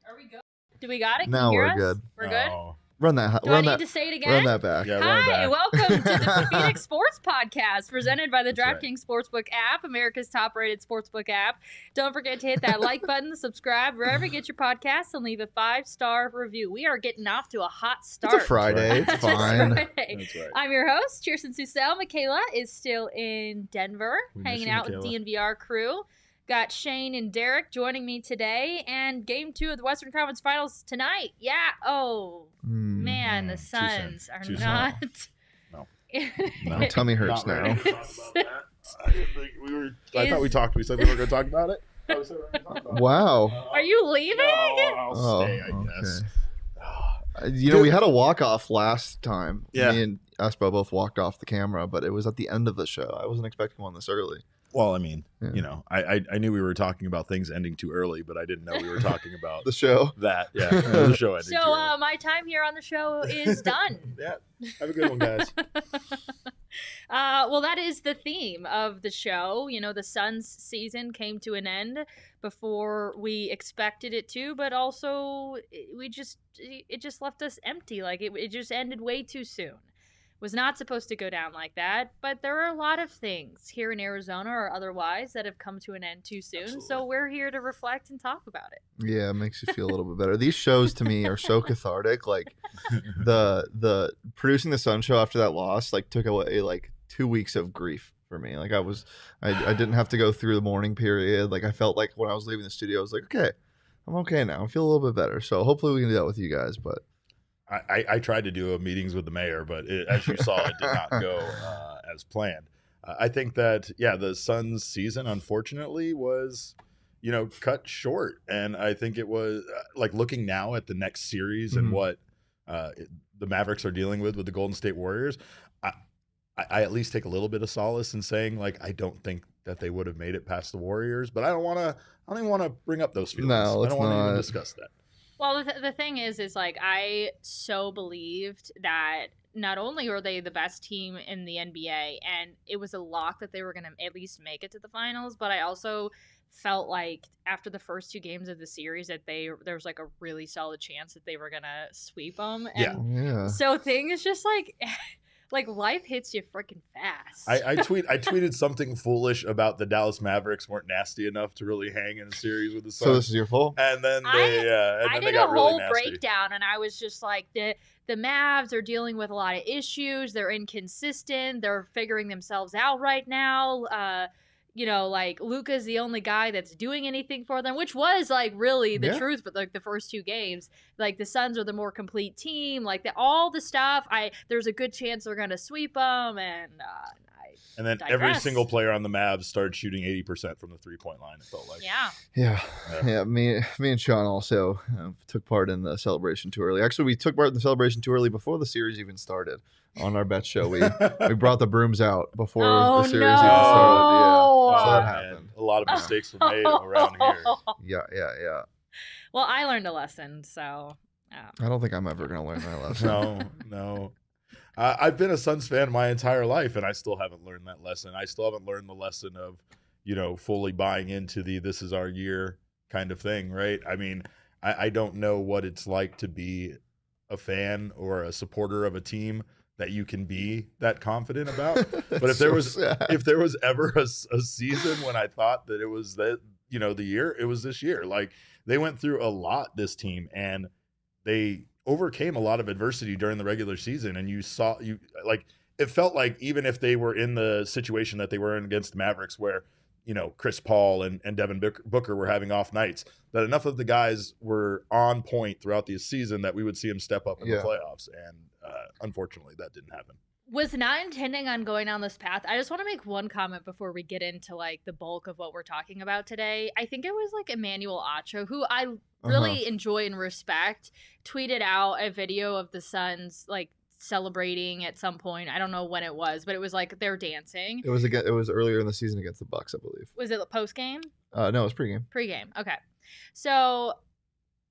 Are we good? Do we got it? Can Now you hear we're us? good. We're good? Run that. Do I need to say it again? Run that back. Yeah, run it Hi, back. welcome to the PHNX Sports Podcast, presented by the That's right. DraftKings Sportsbook app, America's top-rated sportsbook app. Don't forget to hit that like button, subscribe wherever you get your podcasts, and leave a 5-star review. We are getting off to a hot start. It's a Friday. It's fine. That's right. I'm your host, Chierstin Susel. Michaela is still in Denver, We miss hanging you, out with Michaela. DNVR crew. Got Shane and Derek joining me today, and Game 2 of the Western Conference Finals tonight. Yeah. Oh, man, the Too Suns soon. are Too soon. not. No. My tummy hurts Not now. ready to talk about that. I didn't think I thought we talked. We said we were going to talk about it. Oh, we said we were gonna talk about it. Wow. Are you leaving? No, I'll Oh, stay, I guess. You know, we had a walk-off last time. Yeah. Me and Espo both walked off the camera, but it was at the end of the show. I wasn't expecting one this early. Well, I mean, Yeah. you know, I knew we were talking about things ending too early, but I didn't know we were talking about The show. that. Yeah, the show ending too So early. my time here on the show is done. Yeah, have a good one, guys. Well, that is the theme of the show. You know, the Suns season came to an end before we expected it to, but also it just left us empty. Like it just ended way too soon. Was not supposed to go down like that, but there are a lot of things here in Arizona or otherwise that have come to an end too soon. Absolutely. So we're here to reflect and talk about it. Yeah, it makes you feel a little bit better. These shows to me are so cathartic. Like the producing the Sun show after that loss, like took away like 2 weeks of grief for me. Like I didn't have to go through the mourning period. Like I felt like when I was leaving the studio, I was like, okay, I'm okay now. I feel a little bit better. So hopefully we can do that with you guys. But I tried to do meetings with the mayor, but as you saw, it did not go as planned. I think that, the Suns season, unfortunately, was, cut short. And I think it was, like, looking now at the next series and what the Mavericks are dealing with the Golden State Warriors, I at least take a little bit of solace in saying, like, I don't think that they would have made it past the Warriors. But I don't even want to bring up those feelings. No, I don't want to even not. discuss that. Well, the thing is like I so believed that not only were they the best team in the NBA, and it was a lock that they were going to at least make it to the finals, but I also felt like after the first 2 games of the series that there was like a really solid chance that they were going to sweep them. And yeah. so things just like life hits you freaking fast. I tweeted something foolish about the Dallas Mavericks weren't nasty enough to really hang in a series with the Suns. So this is your fault? And then I they did got a really whole nasty. breakdown, and I was just like, the Mavs are dealing with a lot of issues. They're inconsistent. They're figuring themselves out right now. Like Luka's the only guy that's doing anything for them, which was like really the truth. But like the first 2 games, like the Suns are the more complete team. Like all the stuff, there's a good chance they're gonna sweep them, and then digress. every single player on the Mavs started shooting 80% from the 3-point line. It felt like. Yeah. Me and Sean also took part in the celebration too early. Actually, we took part in the celebration too early before the series even started. On our bet show, we brought the brooms out before the series even started. Yeah, so that happened. Man, a lot of mistakes were made around here. Yeah. Well, I learned a lesson, so. I don't think I'm ever gonna learn that lesson. No. I've been a Suns fan my entire life, and I still haven't learned that lesson. I still haven't learned the lesson of, fully buying into the "this is our year" kind of thing, right? I mean, I don't know what it's like to be a fan or a supporter of a team that you can be that confident about. But if there was ever a season when I thought that it was the year, it was this year. Like they went through a lot, this team, and they overcame a lot of adversity during the regular season. And it felt like even if they were in the situation that they were in against the Mavericks, where Chris Paul and Devin Booker were having off nights, that enough of the guys were on point throughout the season that we would see them step up in the playoffs. And unfortunately, that didn't happen. Was not intending on going down this path. I just want to make one comment before we get into like the bulk of what we're talking about today. I think it was like Emmanuel Acho, who I really enjoy and respect, tweeted out a video of the Suns like celebrating at some point. I don't know when it was, but it was like they're dancing. It was earlier in the season against the Bucks, I believe. Was it post game? No, it was pregame. Pregame. Okay. So,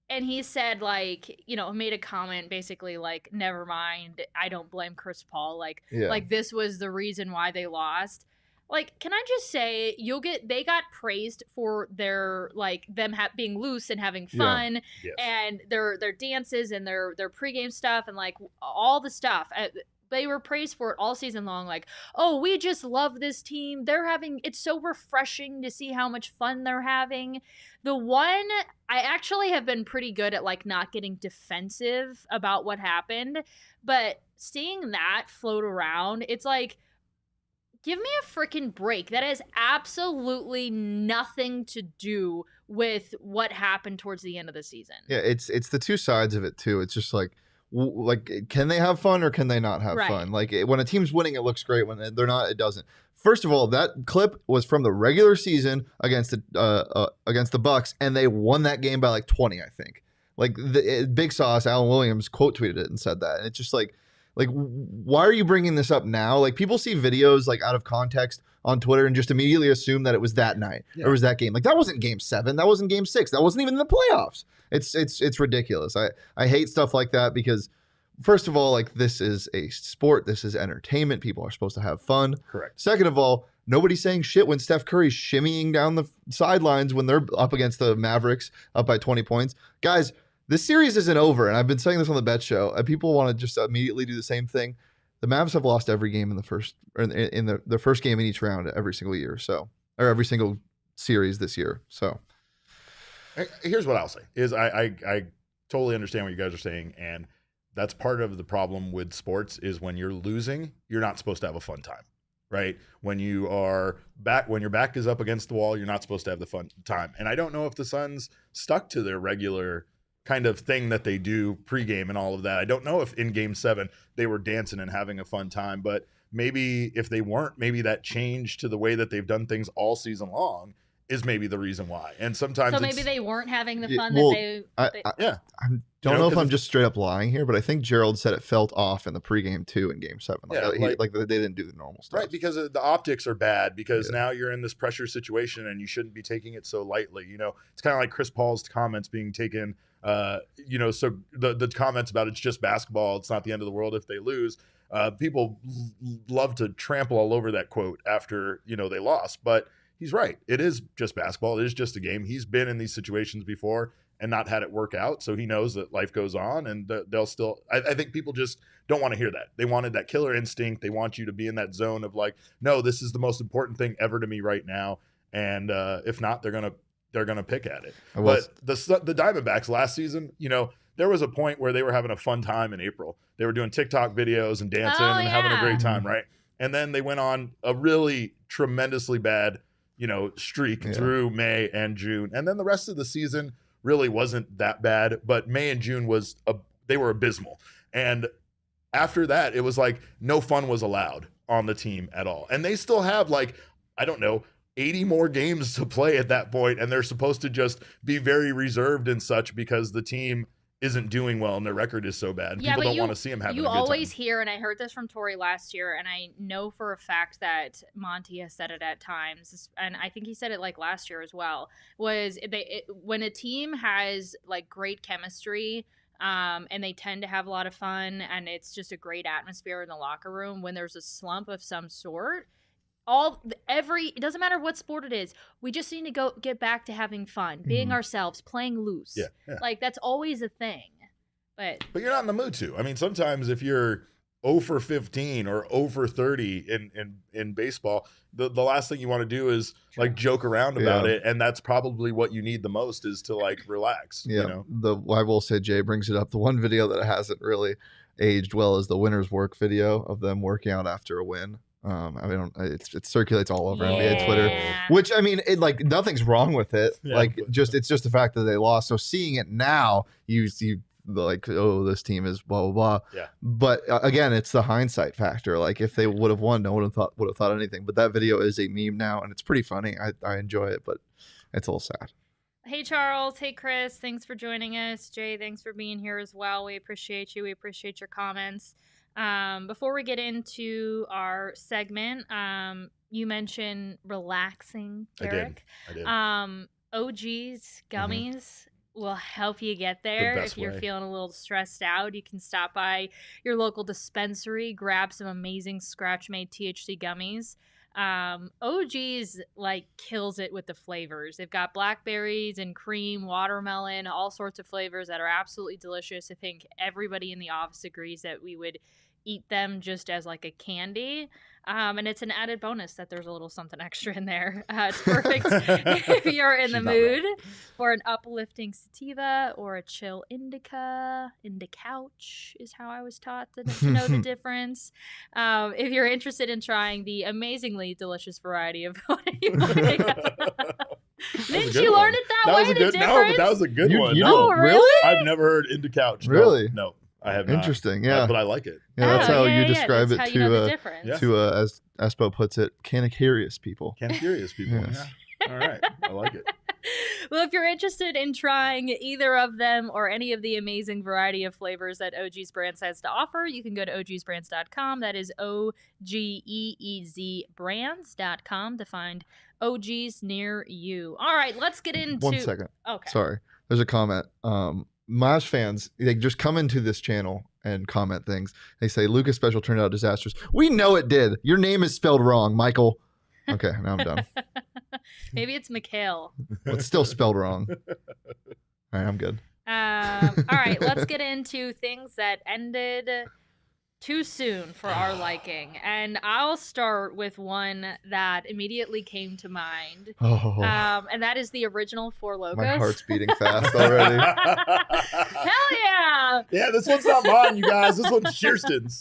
and he said like, made a comment basically like, never mind. I don't blame Chris Paul. Like this was the reason why they lost. Like, can I just say, they got praised for their, like, them being loose and having fun, Yes. and their dances and their pregame stuff and, like, all the stuff. They were praised for it all season long. Like, oh, we just love this team. It's so refreshing to see how much fun they're having. The one, I actually have been pretty good at, like, not getting defensive about what happened, but seeing that float around, it's like, give me a freaking break. That has absolutely nothing to do with what happened towards the end of the season. Yeah, it's the two sides of it too. It's just like can they have fun or can they not have fun? Like when a team's winning, it looks great. When they're not, it doesn't. First of all, that clip was from the regular season against the Bucks, and they won that game by like 20, I think. Like Big Sauce, Alan Williams quote tweeted it and said that, and it's just like, why are you bringing this up now? Like, people see videos like out of context on Twitter and just immediately assume that it was that night or it was that game. Like, that wasn't Game 7. That wasn't Game 6. That wasn't even in the playoffs. It's ridiculous. I hate stuff like that because, first of all, like, this is a sport. This is entertainment. People are supposed to have fun. Correct. Second of all, nobody's saying shit when Steph Curry's shimmying down the sidelines when they're up against the Mavericks up by 20 points. Guys, this series isn't over, and I've been saying this on the Bet Show. People want to just immediately do the same thing. The Mavs have lost every game in the first game in each round every single year, or every single series this year. So, here's what I'll say: is I totally understand what you guys are saying, and that's part of the problem with sports. Is when you're losing, you're not supposed to have a fun time, right? When your back is up against the wall, you're not supposed to have the fun time. And I don't know if the Suns stuck to their regular kind of thing that they do pregame and all of that. I don't know if in Game 7 they were dancing and having a fun time, but maybe if they weren't, maybe that change to the way that they've done things all season long is maybe the reason why. And sometimes maybe they weren't having the fun I don't know if I'm just straight up lying here, but I think Gerald said it felt off in the pregame too in Game 7. Like they didn't do the normal stuff. Right, because the optics are bad, because now you're in this pressure situation and you shouldn't be taking it so lightly. You know, it's kind of like Chris Paul's comments being taken, so the comments about it's just basketball, it's not the end of the world if they lose. People love to trample all over that quote after, they lost, but he's right. It is just basketball. It is just a game. He's been in these situations before and not had it work out, so he knows that life goes on, and they'll still. I think people just don't want to hear that. They wanted that killer instinct. They want you to be in that zone of like, no, this is the most important thing ever to me right now, and if not, they're gonna pick at it. But the Diamondbacks last season, there was a point where they were having a fun time in April. They were doing TikTok videos and dancing and having a great time, right? And then they went on a really tremendously bad, streak through May and June. And then the rest of the season really wasn't that bad, but May and June they were abysmal. And after that, it was like no fun was allowed on the team at all. And they still have 80 more games to play at that point, and they're supposed to just be very reserved and such because the team isn't doing well and their record is so bad. People don't want to see them having a good time. You always hear, and I heard this from Tori last year, and I know for a fact that Monty has said it at times, and I think he said it last year as well, was when a team has great chemistry, and they tend to have a lot of fun, and it's just a great atmosphere in the locker room, when there's a slump of some sort, it doesn't matter what sport it is, we just need to get back to having fun, being ourselves, playing loose. Yeah. That's always a thing. But you're not in the mood to. I mean, sometimes if you're 0 for 15 or 0 for 30 in baseball, the last thing you want to do is joke around about it, and that's probably what you need the most, is to relax. Yeah. I will say, Jay brings it up. The one video that hasn't really aged well is the winner's work video of them working out after a win. It circulates all over NBA Twitter, which nothing's wrong with it. It's just the fact that they lost. So seeing it now, you see this team is blah blah blah. Yeah. But again, it's the hindsight factor. If they would have won, no one would have thought anything. But that video is a meme now, and it's pretty funny. I enjoy it, but it's a little sad. Hey Charles, hey Chris, thanks for joining us. Jay, thanks for being here as well. We appreciate you. We appreciate your comments. Before we get into our segment, you mentioned relaxing, Derek. I did. OG's gummies will help you get there. If you're feeling a little stressed out, you can stop by your local dispensary, grab some amazing scratch-made THC gummies. OG's like kills it with the flavors. They've got blackberries and cream, watermelon, all sorts of flavors that are absolutely delicious. I think everybody in the office agrees that we would eat them just as like a candy. And it's an added bonus that there's a little something extra in there. It's perfect if you're in the mood for an uplifting sativa or a chill indica. Couch is how I was taught to know the difference. If you're interested in trying the amazingly delicious variety of didn't you learn it that way? No, but that was a good one. Oh, really? I've never heard couch. Really? No. I have not. Interesting, yeah. But I like it. Yeah, that's how you yeah, describe that's it how you know the difference. as Espo puts it, curious people. Curious people. Yes. Yeah. All right. I like it. Well, if you're interested in trying either of them or any of the amazing variety of flavors that OG's Brands has to offer, you can go to ogsbrands.com. That is OGEEZ brands.com to find OGs near you. All right, let's get into... 1 second. Okay. Sorry. There's a comment. Mavs fans, they just come into this channel and comment things. They say, Luka's special turned out disastrous. We know it did. Your name is spelled wrong, Michael. Okay, now I'm done. Maybe it's Mikhail. Well, it's still spelled wrong. All right, I'm good. All right, let's get into things that ended too soon for our liking. And I'll start with one that immediately came to mind. Oh, And that is the original FourLokos. my heart's beating fast already. Hell yeah! Yeah, this one's not mine, you guys. This one's Chierstin's.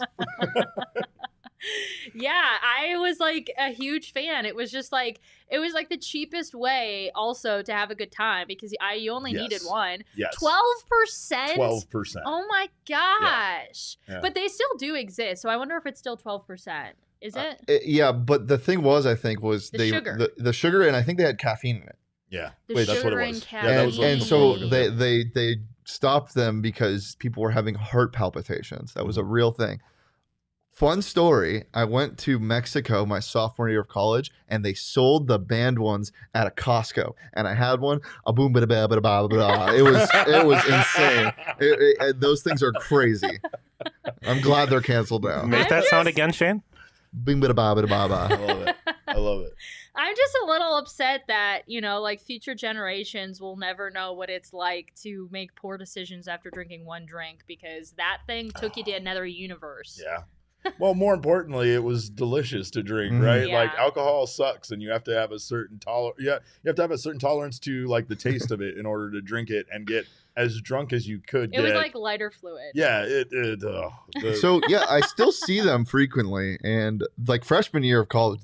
Yeah, I was like a huge fan. It was the cheapest way also to have a good time because you only needed one. Yes. 12%? 12%. Oh my gosh. Yeah. But they still do exist. So I wonder if it's still 12%. Is it? Yeah, but the thing was, I think, was The sugar. The sugar, and I think they had caffeine in it. Yeah. The Wait, that's what sugar it and was. caffeine. Yeah, that was and what so it was. they stopped them because people were having heart palpitations. That was a real thing. Fun story. I went to Mexico my sophomore year of college, and they sold the banned ones at a Costco. And I had one. A boom, ba ba ba ba ba. It was insane. Those things are crazy. I'm glad they're canceled now. Make that sound again, Shane. Boom, ba ba ba ba. I love it. I love it. I'm just a little upset that, like future generations will never know what it's like to make poor decisions after drinking one drink because that thing took you to another universe. Yeah. Well, more importantly, it was delicious to drink, right? Yeah. Like alcohol sucks, and you have to have a certain you have to have a certain tolerance to like the taste of it in order to drink it and get as drunk as you could. It was like lighter fluid. Yeah. So yeah, I still see them frequently, and like freshman year of college,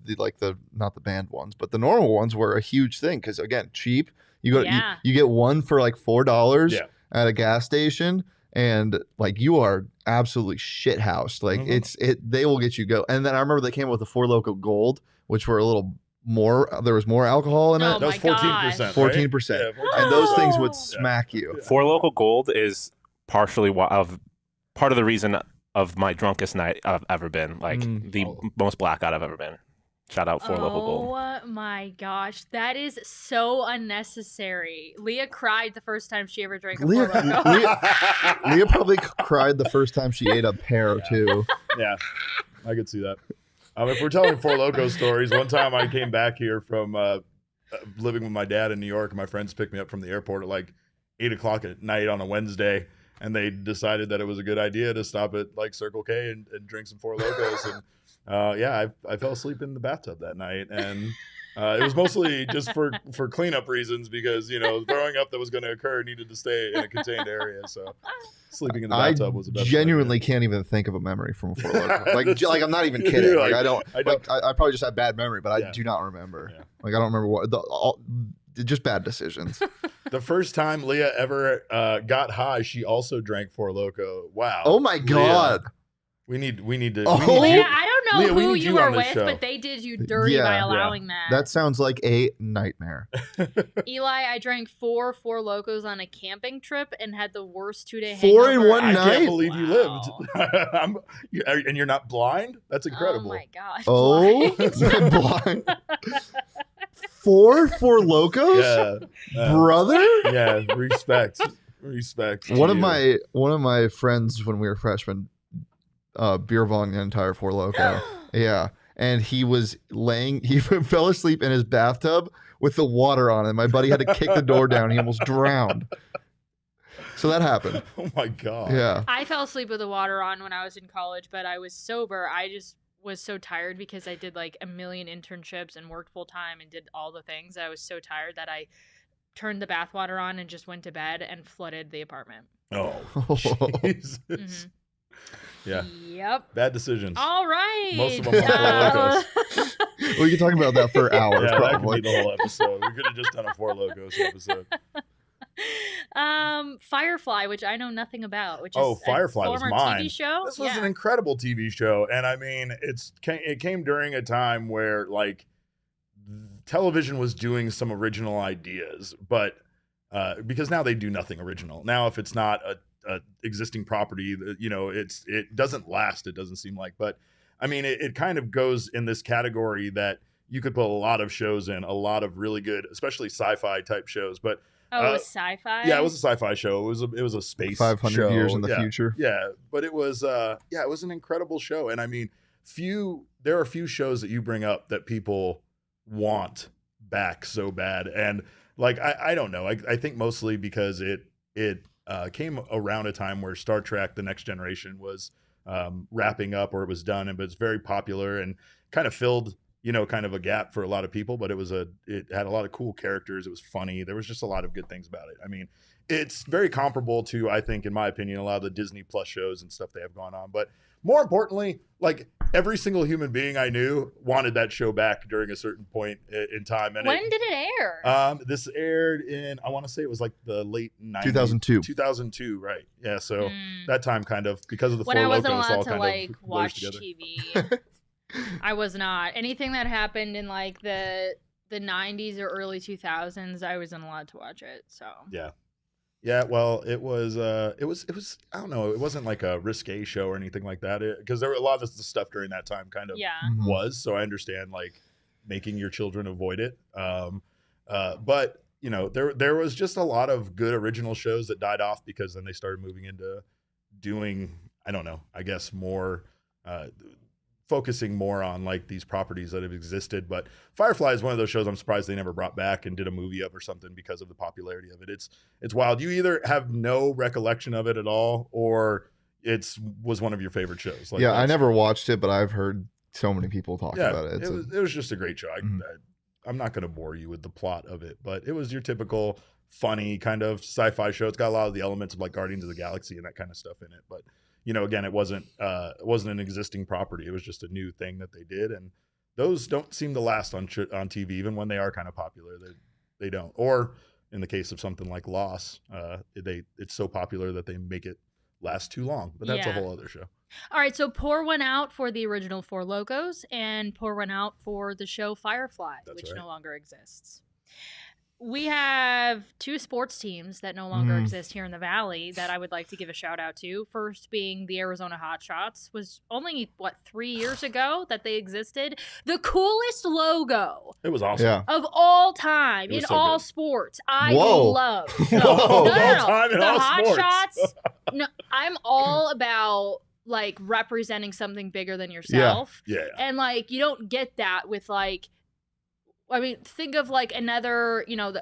not the banned ones, but the normal ones were a huge thing because again, cheap. You get one for like $4 at a gas station. And like you are absolutely shithoused. Like they will get you go. And then I remember they came up with the FourLokos Gold, which were a little more. There was more alcohol in it. That was 14%. 14%. Yeah, 14%. And those things would smack you. FourLokos Gold is partially part of the reason of my drunkest night I've ever been. Like the most blackout I've ever been. Shout out FourLokos Gold. Oh my gosh, that is so unnecessary. Leah cried the first time she ever drank a FourLokos. Leah probably cried the first time she ate a pear too. Yeah, I could see that. If we're telling FourLokos stories, one time I came back here from living with my dad in New York, and my friends picked me up from the airport at like 8 o'clock at night on a Wednesday, and they decided that it was a good idea to stop at like Circle K and drink some FourLokos. And I fell asleep in the bathtub that night, and it was mostly just for cleanup reasons because throwing up that was going to occur needed to stay in a contained area. So sleeping in the bathtub was the best. I genuinely can't even think of a memory from a FourLokos. like I'm not even kidding. Like, I don't. I probably just have bad memory, but I do not remember. Yeah. Like I don't remember what just bad decisions. The first time Leah ever got high, she also drank FourLokos. Wow. Oh my God. Leah, we need to. Leah, I don't know Leah, who you were with, show. but they did you dirty by allowing that. That sounds like a nightmare. Eli, I drank 4 FourLokos on a camping trip and had the worst 2-day hangover. 4 in one I night? can't believe you lived. And you're not blind? That's incredible. Oh my gosh. Oh, blind. 4 FourLokos? Yeah. Brother? Yeah, respect. One of my friends when we were freshmen beer vong the entire FourLokos. Yeah. and he fell asleep in his bathtub with the water on it. My buddy had to kick the door down. He almost drowned. So that happened. Oh my God. Yeah. I fell asleep with the water on when I was in college, but I was sober. I just was so tired because I did like a million internships and worked full time and did all the things. I was so tired that I turned the bathwater on and just went to bed and flooded the apartment. Oh, Jesus. Mhm. Yeah. Yep. Bad decisions. All right. Most of them are FourLokos. We could talk about that for hours, Yeah, that could probably. be the whole episode. We could have just done a FourLokos episode. Firefly, which I know nothing about, which Oh, is Firefly a was former mine. TV show. This was an incredible TV show, and I mean, it came during a time where like television was doing some original ideas, but because now they do nothing original. Now, if it's not a existing property, you know, it doesn't last. It doesn't seem like, but I mean, it kind of goes in this category that you could put a lot of shows in, a lot of really good, especially sci-fi type shows, but. Oh, it was sci-fi? Yeah, it was a sci-fi show. It was a space 500 show. years in the future. Yeah, but it was it was an incredible show. And I mean, there are few shows that you bring up that people want back so bad. And like I don't know. I think mostly because it came around a time where Star Trek: The Next Generation was wrapping up, or it was done, but it's very popular and kind of filled, you know, kind of a gap for a lot of people, but it had a lot of cool characters. It was funny. There was just a lot of good things about it. I mean, it's very comparable to, I think, in my opinion, a lot of the Disney Plus shows and stuff they have going on. But more importantly, like every single human being I knew wanted that show back during a certain point in time. And when did it air? This aired in, I want to say it was like the late 90s. 2002. 2002, right. Yeah, so that time kind of, because of the when I wasn't FourLokos, allowed all to kind like of watch together. TV. I was not. Anything that happened in like the 90s or early 2000s, I wasn't allowed to watch it. So yeah. Well, it was I don't know. It wasn't like a risque show or anything like that. Because there were a lot of the stuff during that time kind of was. So I understand like making your children avoid it. But you know, there was just a lot of good original shows that died off because then they started moving into doing, I don't know, I guess more. Focusing more on like these properties that have existed. But Firefly is one of those shows I'm surprised they never brought back and did a movie of or something because of the popularity of it. It's wild. You either have no recollection of it at all, or was one of your favorite shows. Like, yeah, I never watched it, but I've heard so many people talk about it. It was just a great show. I'm not going to bore you with the plot of it, but it was your typical funny kind of sci-fi show. It's got a lot of the elements of like Guardians of the Galaxy and that kind of stuff in it, but you know, again, it wasn't an existing property. It was just a new thing that they did, and those don't seem to last on TV, even when they are kind of popular. They don't. Or in the case of something like Lost, it's so popular that they make it last too long. But that's a whole other show. All right, so pour one out for the original FourLokos and pour one out for the show Firefly, which no longer exists. We have two sports teams that no longer exist here in the Valley that I would like to give a shout out to. First being the Arizona Hotshots. Was only, 3 years ago that they existed. The coolest logo. It was awesome. Of all time in all sports. I love. No. The Hotshots. No, I'm all about like representing something bigger than yourself. Yeah. And like you don't get that with like, I mean, think of like another, you know,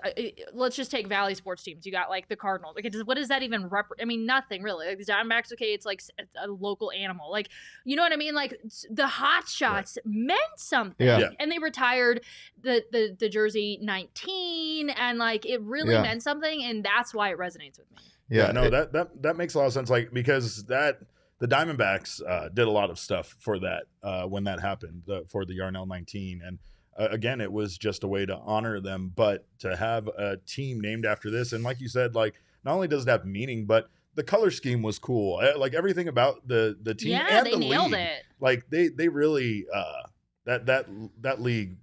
let's just take Valley sports teams. You got like the Cardinal. Like, what does that even I mean, nothing really. Like the Diamondbacks, okay, it's like a local animal. Like, you know what I mean? Like the Hotshots meant something. Yeah. And they retired the jersey 19, and like it really meant something, and that's why it resonates with me. Yeah, no, that makes a lot of sense. Like because the Diamondbacks did a lot of stuff for that when that happened for the Yarnell 19, and again, it was just a way to honor them, but to have a team named after this, and like you said, like not only does it have meaning, but the color scheme was cool. Like everything about the team and they the nailed league, it. like they really that league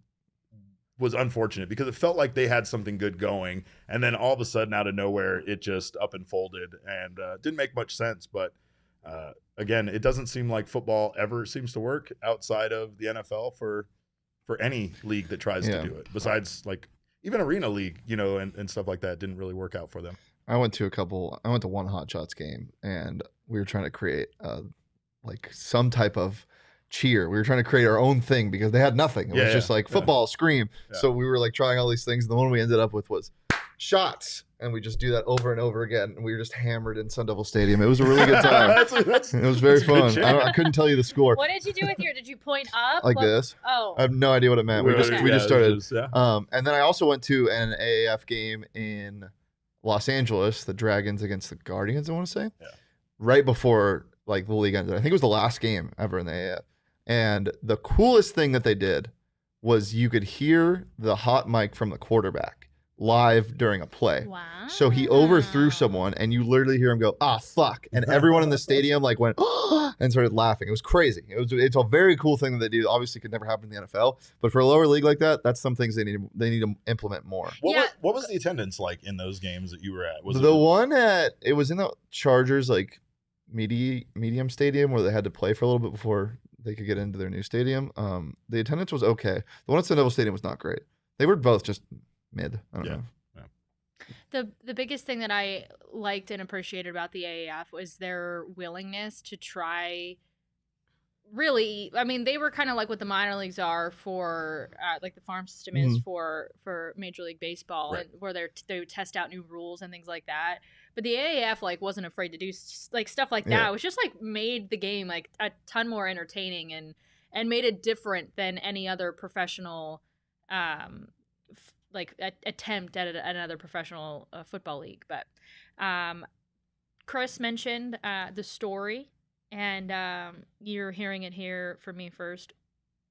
was unfortunate because it felt like they had something good going, and then all of a sudden, out of nowhere, it just up and folded and didn't make much sense. But again, it doesn't seem like football ever seems to work outside of the NFL for any league that tries to do it, besides like even Arena League, you know, and stuff like that didn't really work out for them. I went to one Hot Shots game, and we were trying to create like some type of cheer. We were trying to create our own thing because they had nothing. It was just like football, scream. Yeah. So we were like trying all these things. The one we ended up with was shots. And we just do that over and over again. And we were just hammered in Sun Devil Stadium. It was a really good time. It was very fun. I couldn't tell you the score. What did you do with did you point up? Like this? Oh. I have no idea what it meant. We just started. Yeah. And then I also went to an AAF game in Los Angeles, the Dragons against the Guardians, I want to say. Yeah. Right before like the league ended. I think it was the last game ever in the AAF. And the coolest thing that they did was you could hear the hot mic from the quarterback live during a play. Wow. So he overthrew someone and you literally hear him go, "Ah, fuck." And everyone in the stadium like went, "Oh," and started laughing. It was crazy. It's a very cool thing that they do. Obviously could never happen in the NFL, but for a lower league like that, that's some things they need to implement more. What was the attendance like in those games that you were at? Was it was in the Chargers like medium stadium where they had to play for a little bit before they could get into their new stadium. The attendance was okay. The one at Sun Devil Stadium was not great. They were both just mid. I don't know. The biggest thing that I liked and appreciated about the AAF was their willingness to try. Really, I mean, they were kind of like what the minor leagues are for, like the farm system is for Major League Baseball, Right. and where they would test out new rules and things like that. But the AAF like wasn't afraid to do like stuff like that. It was just like made the game like a ton more entertaining and made it different than any other professional attempt at another professional football league. But Chris mentioned the story, and you're hearing it here from me first.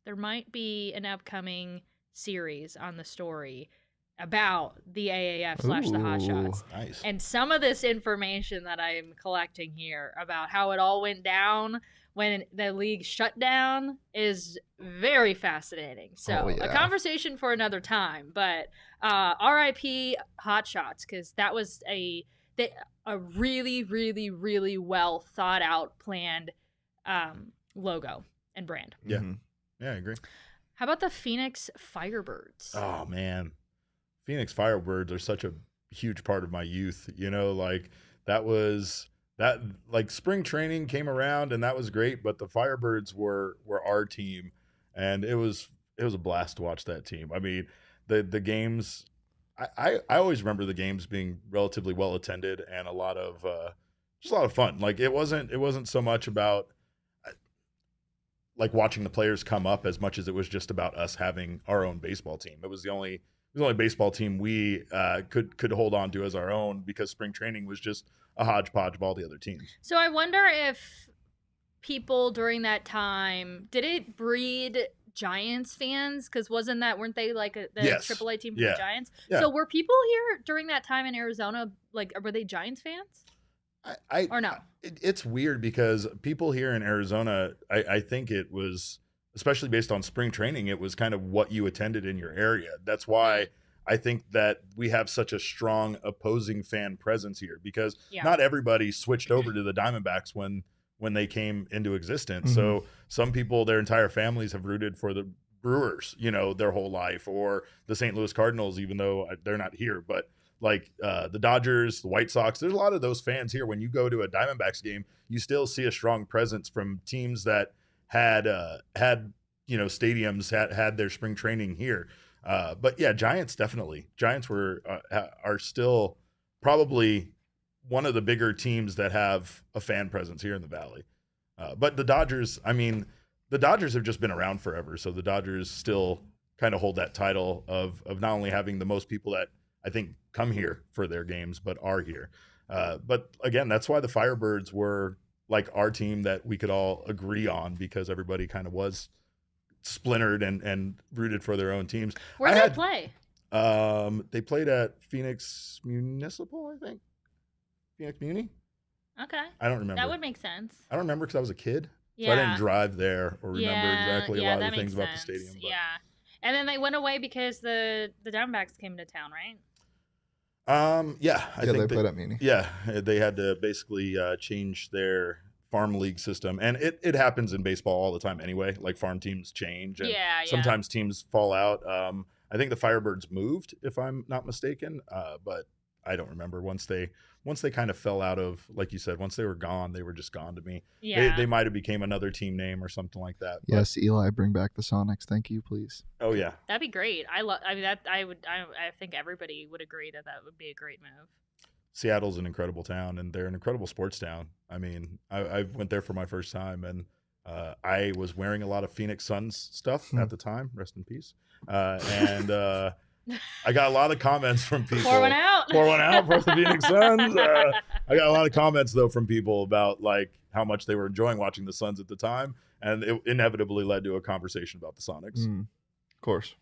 There might be an upcoming series on the story about the AAF / the Hot Shots. Nice. And some of this information that I'm collecting here about how it all went down when the league shut down is very fascinating. So a conversation for another time, but RIP Hot Shots, because that was a really, really, really well thought out, planned logo and brand. Yeah. Yeah, I agree. How about the Phoenix Firebirds? Oh, man. Phoenix Firebirds are such a huge part of my youth. You know, like spring training came around and that was great, but the Firebirds were our team, and it was a blast to watch that team. I mean, the games, I always remember the games being relatively well attended and just a lot of fun. Like it wasn't so much about like watching the players come up as much as it was just about us having our own baseball team. It was the only baseball team we could hold on to as our own, because spring training was just a hodgepodge of all the other teams. So I wonder if people during that time, did it breed Giants fans? Because weren't they like the AAA team for the Giants? Yeah. So were people here during that time in Arizona, like, were they Giants fans? Or no? It's weird because people here in Arizona, I think it was, especially based on spring training, it was kind of what you attended in your area. That's why I think that we have such a strong opposing fan presence here, because not everybody switched over to the Diamondbacks when they came into existence. So some people, their entire families have rooted for the Brewers, their whole life, or the St. Louis Cardinals, even though they're not here. But like the Dodgers, the White Sox, there's a lot of those fans here. When you go to a Diamondbacks game, you still see a strong presence from teams that had stadiums, had their spring training here. But yeah, Giants definitely. Giants are still probably one of the bigger teams that have a fan presence here in the Valley. But the Dodgers, the Dodgers have just been around forever. So the Dodgers still kind of hold that title of not only having the most people that I think come here for their games, but are here. But again, that's why the Firebirds were like our team that we could all agree on, because everybody kind of was splintered and rooted for their own teams. Where did they play? They played at Phoenix Municipal, I think. Phoenix Muni? Okay. I don't remember. That would make sense. I don't remember because I was a kid. Yeah. So I didn't drive there or remember exactly a lot of the things about the sense. stadium. But. Yeah. And then they went away because the Diamondbacks came to town, right? I think they played at Muni. Yeah, they had to basically change their farm league system, and it happens in baseball all the time anyway. Like farm teams change, and sometimes teams fall out. I think the Firebirds moved, if I'm not mistaken, but I don't remember. Once they kind of fell out of, like you said, once they were gone, they were just gone to me. Yeah. They might have became another team name or something like that. Yes, Eli, bring back the Sonics. Thank you, please. Oh yeah. That'd be great. I think everybody would agree that would be a great move. Seattle's an incredible town, and they're an incredible sports town. I mean, I went there for my first time, and I was wearing a lot of Phoenix Suns stuff at the time. Rest in peace. And I got a lot of comments from people. Pour one out. Pour one out for the Phoenix Suns. I got a lot of comments though from people about like how much they were enjoying watching the Suns at the time, and it inevitably led to a conversation about the Sonics. Of course.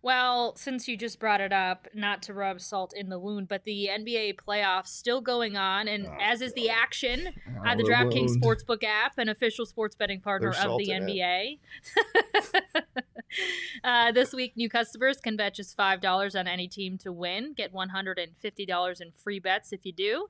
Well, since you just brought it up, not to rub salt in the wound, but the NBA playoffs still going on, and as is the action at the DraftKings Sportsbook app, an official sports betting partner of the NBA. This week, new customers can bet just $5 on any team to win. Get $150 in free bets if you do.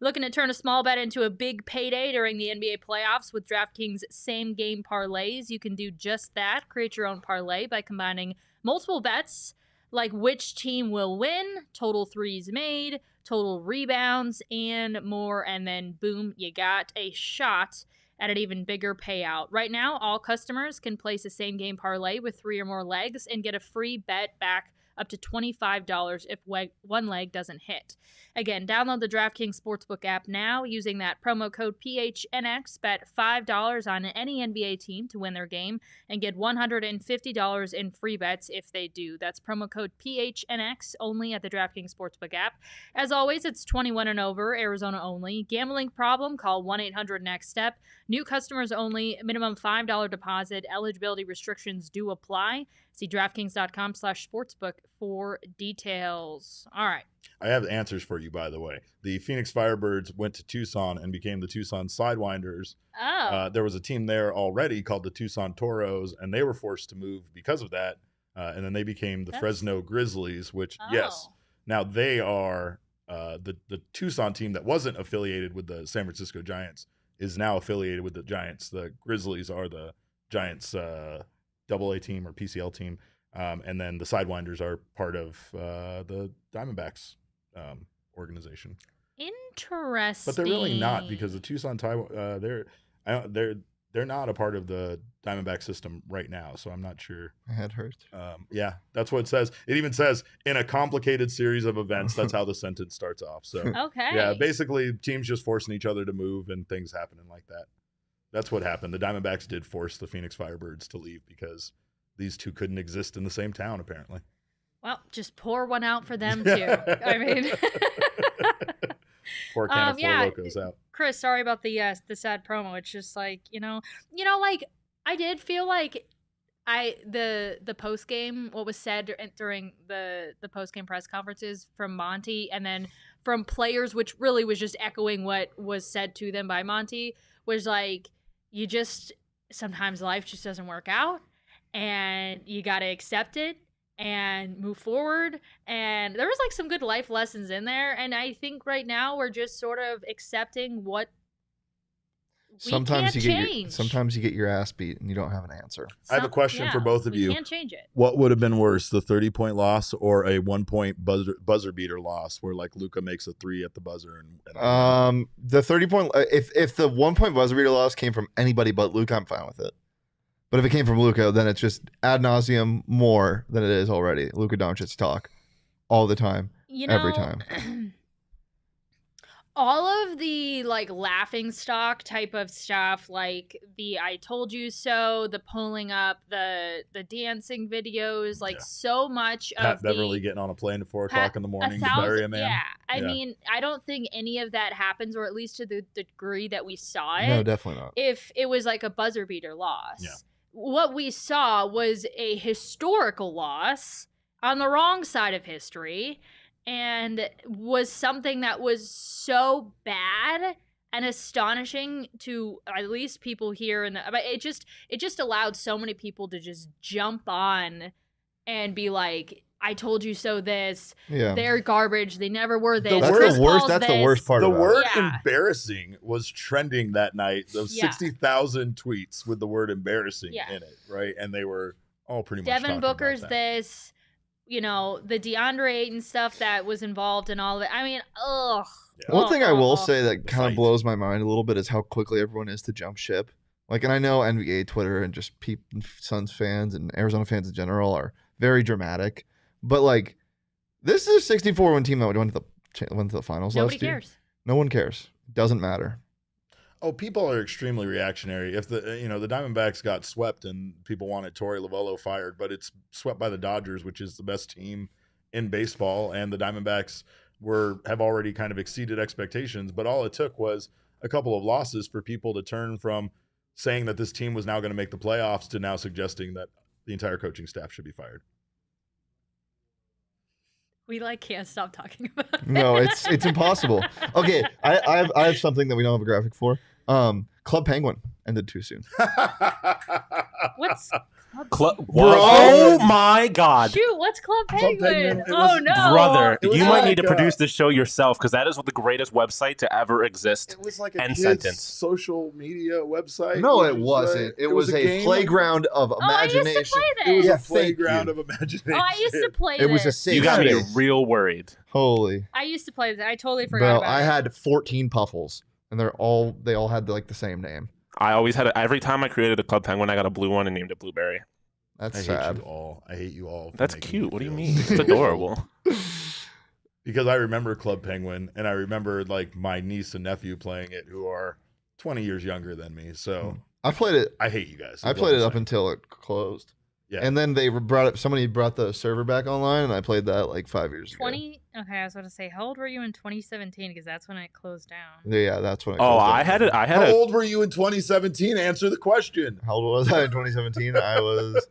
Looking to turn a small bet into a big payday during the NBA playoffs with DraftKings same-game parlays? You can do just that. Create your own parlay by combining multiple bets like which team will win, total threes made, total rebounds, and more. And then, boom, you got a shot at an even bigger payout. Right now, all customers can place a same-game parlay with 3 or more legs and get a free bet back up to $25 if one leg doesn't hit. Again, download the DraftKings Sportsbook app now using that promo code PHNX. Bet $5 on any NBA team to win their game and get $150 in free bets if they do. That's promo code PHNX only at the DraftKings Sportsbook app. As always, it's 21 and over, Arizona only. Gambling problem? Call 1-800-NEXT-STEP. New customers only. Minimum $5 deposit. Eligibility restrictions do apply. See DraftKings.com/sportsbook for details. All right. I have answers for you, by the way. The Phoenix Firebirds went to Tucson and became the Tucson Sidewinders. Oh. There was a team there already called the Tucson Toros, and they were forced to move because of that. And then they became the Fresno Grizzlies, which, yes, now they are the Tucson team that wasn't affiliated with the San Francisco Giants is now affiliated with the Giants. The Grizzlies are the Giants' AA team or PCL team. And then the Sidewinders are part of the Diamondbacks organization. Interesting. But they're really not, because the Tucson they're not a part of the Diamondback system right now, so I'm not sure. My head hurts. Yeah, that's what it says. It even says, in a complicated series of events. That's how the sentence starts off. So okay. Yeah, basically teams just forcing each other to move and things happening like that. That's what happened. The Diamondbacks did force the Phoenix Firebirds to leave because these two couldn't exist in the same town, apparently. Well, just pour one out for them, too. I mean... Pour a can of FourLokos out. Chris, sorry about the sad promo. It's just like, like I did feel like the post game, what was said during the post game press conferences from Monty and then from players, which really was just echoing what was said to them by Monty, was like, sometimes life just doesn't work out and you got to accept it and move forward. And there was like some good life lessons in there, and I think right now we're just sort of accepting what sometimes you change. get your ass beat and you don't have an answer. I have a question for both of you. We can't change it. What would have been worse, the 30-point loss or a 1-point buzzer beater loss where like Luka makes a 3 at the buzzer? The 30-point, if the 1-point buzzer beater loss came from anybody but Luka, I'm fine with it. But if it came from Luka, then it's just ad nauseum more than it is already. Luka Doncic talk all the time, every time. All of the like laughing stock type of stuff, like the "I told you so," the pulling up, the dancing videos, so much Pat of Beverly getting on a plane at 4 o'clock in the morning to bury a man. Yeah, I mean, I don't think any of that happens, or at least to the degree that we saw it. No, definitely not. If it was like a buzzer beater loss. Yeah. What we saw was a historical loss on the wrong side of history, and was something that was so bad and astonishing to at least people here but it just allowed so many people to just jump on and be like, "I told you so." They're garbage. They never were this. That's the worst part. The word embarrassing was trending that night. Those 60,000 tweets with the word embarrassing in it, right? And they were all pretty much Devin talking Booker's about that. this. you know, the DeAndre Ayton stuff that was involved in all of it. I mean, ugh. Yeah. One thing I will say that The kind of fight. blows my mind a little bit is how quickly everyone is to jump ship. Like, and I know NBA Twitter and just Suns fans and Arizona fans in general are very dramatic, but like, this is a 64-win team that went to the finals Nobody last year. cares. No one cares. Doesn't matter. Oh, people are extremely reactionary. If the Diamondbacks got swept and people wanted Torey Lovullo fired, but it's swept by the Dodgers, which is the best team in baseball, and the Diamondbacks have already kind of exceeded expectations. But all it took was a couple of losses for people to turn from saying that this team was now going to make the playoffs to now suggesting that the entire coaching staff should be fired. We can't stop talking about it. No, it's impossible. Okay, I have something that we don't have a graphic for. Club Penguin ended too soon. What's Club? Bro. Oh my God. Shoot, what's Club Penguin? Penguin, it Oh was- no, Brother, It was you might like, need to produce this show yourself because that is the greatest website to ever exist. It was like a End kid's sentence. social media website. No, which it was, wasn't. It was a game. playground of I used imagination. to play It was this. Yeah, a thank playground you. of imagination. Oh, I used to play It was a this. safe You got me space. real worried. Holy. I used to play this. I totally forgot Bro, about I it. had 14 puffles, and they all had like the same name. I always had every time I created a Club Penguin, I got a blue one and named it Blueberry. That's I hate sad. you all. I hate you all. for That's making cute. What do you feel mean? so It's adorable. Because I remember Club Penguin, and I remember like my niece and nephew playing it, who are 20 years younger than me. So I played it. I hate you guys. I played it up until it closed. Yeah. And then somebody brought the server back online, and I played that like 5 years ago. 20. Okay, I was about to say, how old were you in 2017? Because that's when it closed down. Yeah, that's when it Oh, closed I down. had it. I had How a. old were you in 2017? Answer the question. How old was I in 2017? I was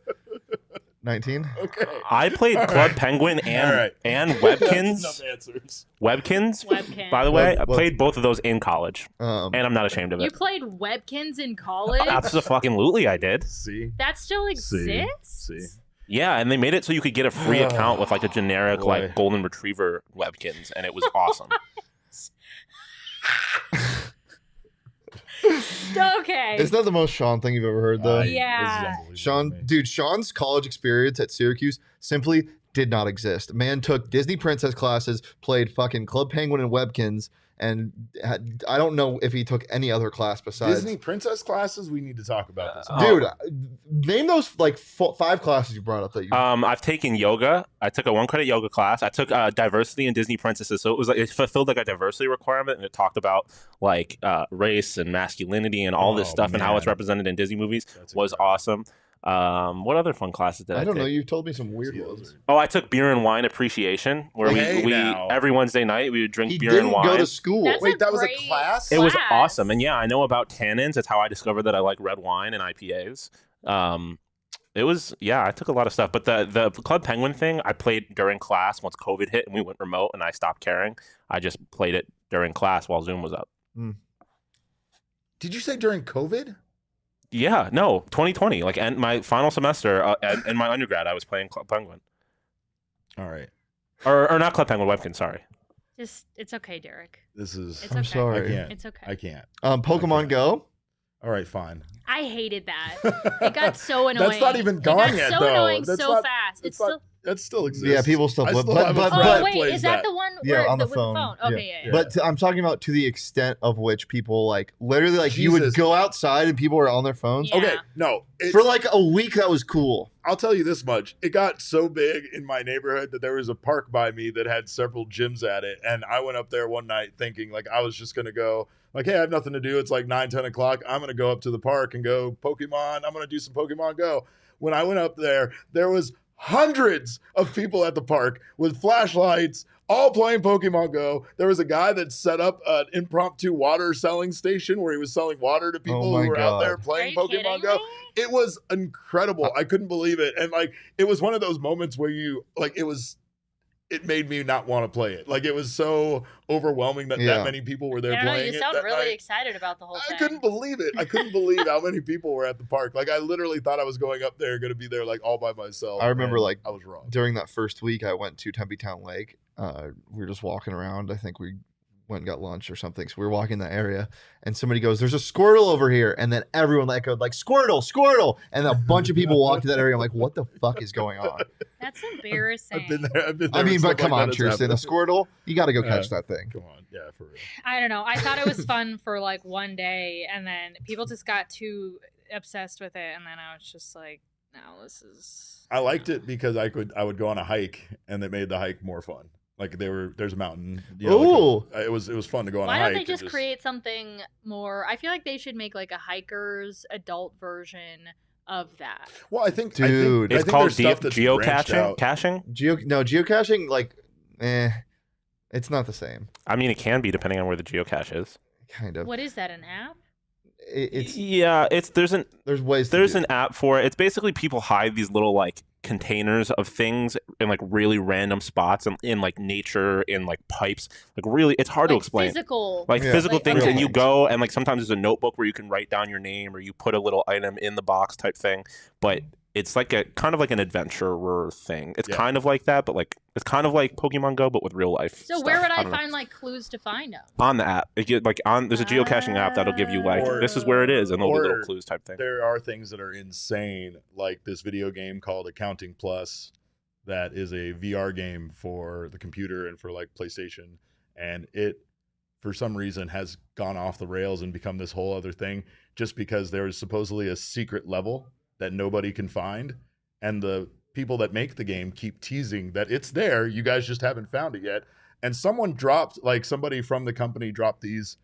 19. Okay. I played All Club right. Penguin and All right. and That's Webkins. enough answers. Webkins. Webkins. By the way, I What- played both of those in college, Um, and I'm not ashamed of You it. played Webkins in college? Absolutely, I did. See? That still exists? See. Yeah, and they made it so you could get a free account with like a generic Boy. like golden retriever Webkins, and it was awesome. Okay. It's not the most Sean thing you've ever heard, though. Yeah. Sean's college experience at Syracuse simply did not exist. Man took Disney princess classes, played fucking Club Penguin and Webkins, and I don't know if he took any other class besides. Disney princess classes. We need to talk about this. Dude, name those like 5 classes you brought up that you. I've taken yoga. I took a 1-credit yoga class. I took diversity and Disney princesses. So it was like it fulfilled like a diversity requirement, and it talked about like race and masculinity and all this Oh, stuff and how it's man. represented in Disney movies. That's Was incredible. awesome. What other fun classes did I I don't take? know. You told me some weird See, ones. those are- Oh, I took beer and wine appreciation, where Hey, we now. every Wednesday night we would drink He beer didn't and wine. go to school. That's Wait, that was a great class? It was class. awesome, and yeah, I know about tannins. That's how I discovered that I like red wine and IPAs. It was I took a lot of stuff, but the Club Penguin thing I played during class once COVID hit and we went remote and I stopped caring. I just played it during class while Zoom was up. Did you say during COVID? Yeah, no, 2020, like and my final semester in my undergrad, I was playing Club Penguin, All right. or not Club Penguin, Webkin. Sorry. Just, it's okay, Derek. This is. It's I'm okay. sorry. I can't. It's okay. I can't. Pokemon Okay. Go. All right, fine. I hated that. It got so annoying. That's not even It gone got yet, so though. annoying That's so not- fast. It's It's not- still. That still exists. Yeah, people still I play- still but- have a but- friend Oh that wait, plays is that the one? Yeah, Where on the with the phone. phone? Yeah. Okay, yeah. But I'm talking about to the extent of which people like literally like you would Jesus. go outside and people were on their phones. Yeah. Okay, no. It's, For like a week, that was cool. I'll tell you this much. It got so big in my neighborhood that there was a park by me that had several gyms at it. And I went up there one night thinking like I was just going to go like, hey, I have nothing to do. It's like 9, 10 o'clock. I'm going to go up to the park and go Pokemon. I'm going to do some Pokemon Go. When I went up there was hundreds of people at the park with flashlights, all playing Pokemon Go. There was a guy that set up an impromptu water selling station where he was selling water to people my who were out God. there Are playing you Pokemon kidding Go. me? It was incredible. I couldn't believe it. And like, it was one of those moments where you like, it made me not want to play it. Like, it was so overwhelming that Yeah. that many people were there I don't know. playing You it sound that really night. excited about the whole I thing. couldn't believe it. I couldn't believe how many people were at the park. Like, I literally thought I was going up there, going to be there like all by myself. I remember, and like, I was wrong. During that first week, I went to Tempe Town Lake. We were just walking around. I think we went and got lunch or something. So we were walking in that area, and somebody goes, "There's a Squirtle over here," and then everyone echoed like "Squirtle, Squirtle," and a bunch of people walked to that area. I'm like, "What the fuck is going on?" That's embarrassing. I've been there. I mean, but come on, that has Chierstin, a happened. Squirtle, you got to go catch that thing. Come on, yeah, for real. I don't know. I thought it was fun for like one day, and then people just got too obsessed with it, and then I was just like, no, this is. I liked it because I would go on a hike, and it made the hike more fun. Like there's a mountain. You know, Ooh. it was fun to go on a Why hike. don't they just create something more? I feel like they should make like a hiker's adult version of that. Well, I think, Dude. I It's think called there's stuff that's branched geocaching. out. Caching? Geocaching, like, it's not the same. I mean, it can be depending on where the geocache is. Kind of. What is that? An app? It's there's ways. There's an app for it. It's basically people hide these little like containers of things in like really random spots and in like nature, in like pipes. Like really, it's hard to explain. Physical. Like physical Like, things, okay. and you go and like sometimes there's a notebook where you can write down your name or you put a little item in the box type thing. But it's like a kind of like an adventurer thing. It's kind of like that, but like it's kind of like Pokemon Go, but with real life. So stuff. where would I don't know. find like clues to find them? On the app? There's a geocaching app that'll give you like this is where it is, and there'll be little clues type thing. There are things that are insane, like this video game called Accounting Plus, that is a VR game for the computer and for like PlayStation, and it for some reason has gone off the rails and become this whole other thing just because there is supposedly a secret level that nobody can find, and the people that make the game keep teasing that it's there, you guys just haven't found it yet. And somebody from the company dropped these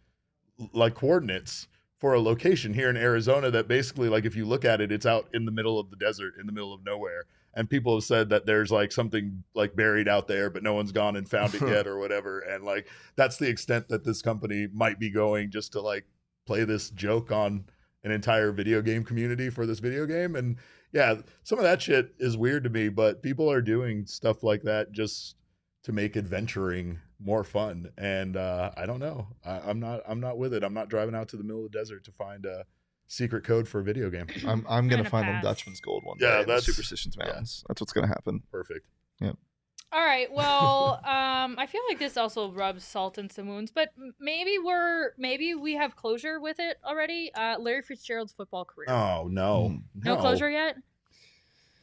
like coordinates for a location here in Arizona that basically, like, if you look at it, it's out in the middle of the desert, in the middle of nowhere. And people have said that there's like something like buried out there, but no one's gone and found it yet or whatever. And like, that's the extent that this company might be going, just to like play this joke on an entire video game community for this video game. And yeah, some of that shit is weird to me, but people are doing stuff like that just to make adventuring more fun. And I don't know. I'm not with it. I'm not driving out to the middle of the desert to find a secret code for a video game. I'm gonna find the Dutchman's Gold one day. Yeah, in the that's Superstitions Mountains. That's what's gonna happen. Perfect. Yep. All right. Well, I feel like this also rubs salt in some wounds, but maybe we have closure with it already. Larry Fitzgerald's football career. Oh no, No closure yet.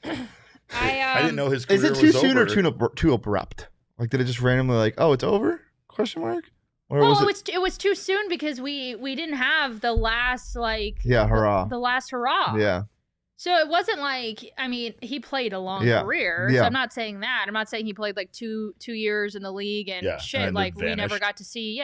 I didn't know his career Is it was too soon over. or too abrupt? Like, did it just randomly like, oh, it's over? Question mark. Or Well, was it was too soon because we didn't have the last hurrah. the last hurrah. Yeah. So it wasn't like, I mean, he played a long career. Yeah. So I'm not saying that. I'm not saying he played like two years in the league and shit. and like then we never vanished. got to see.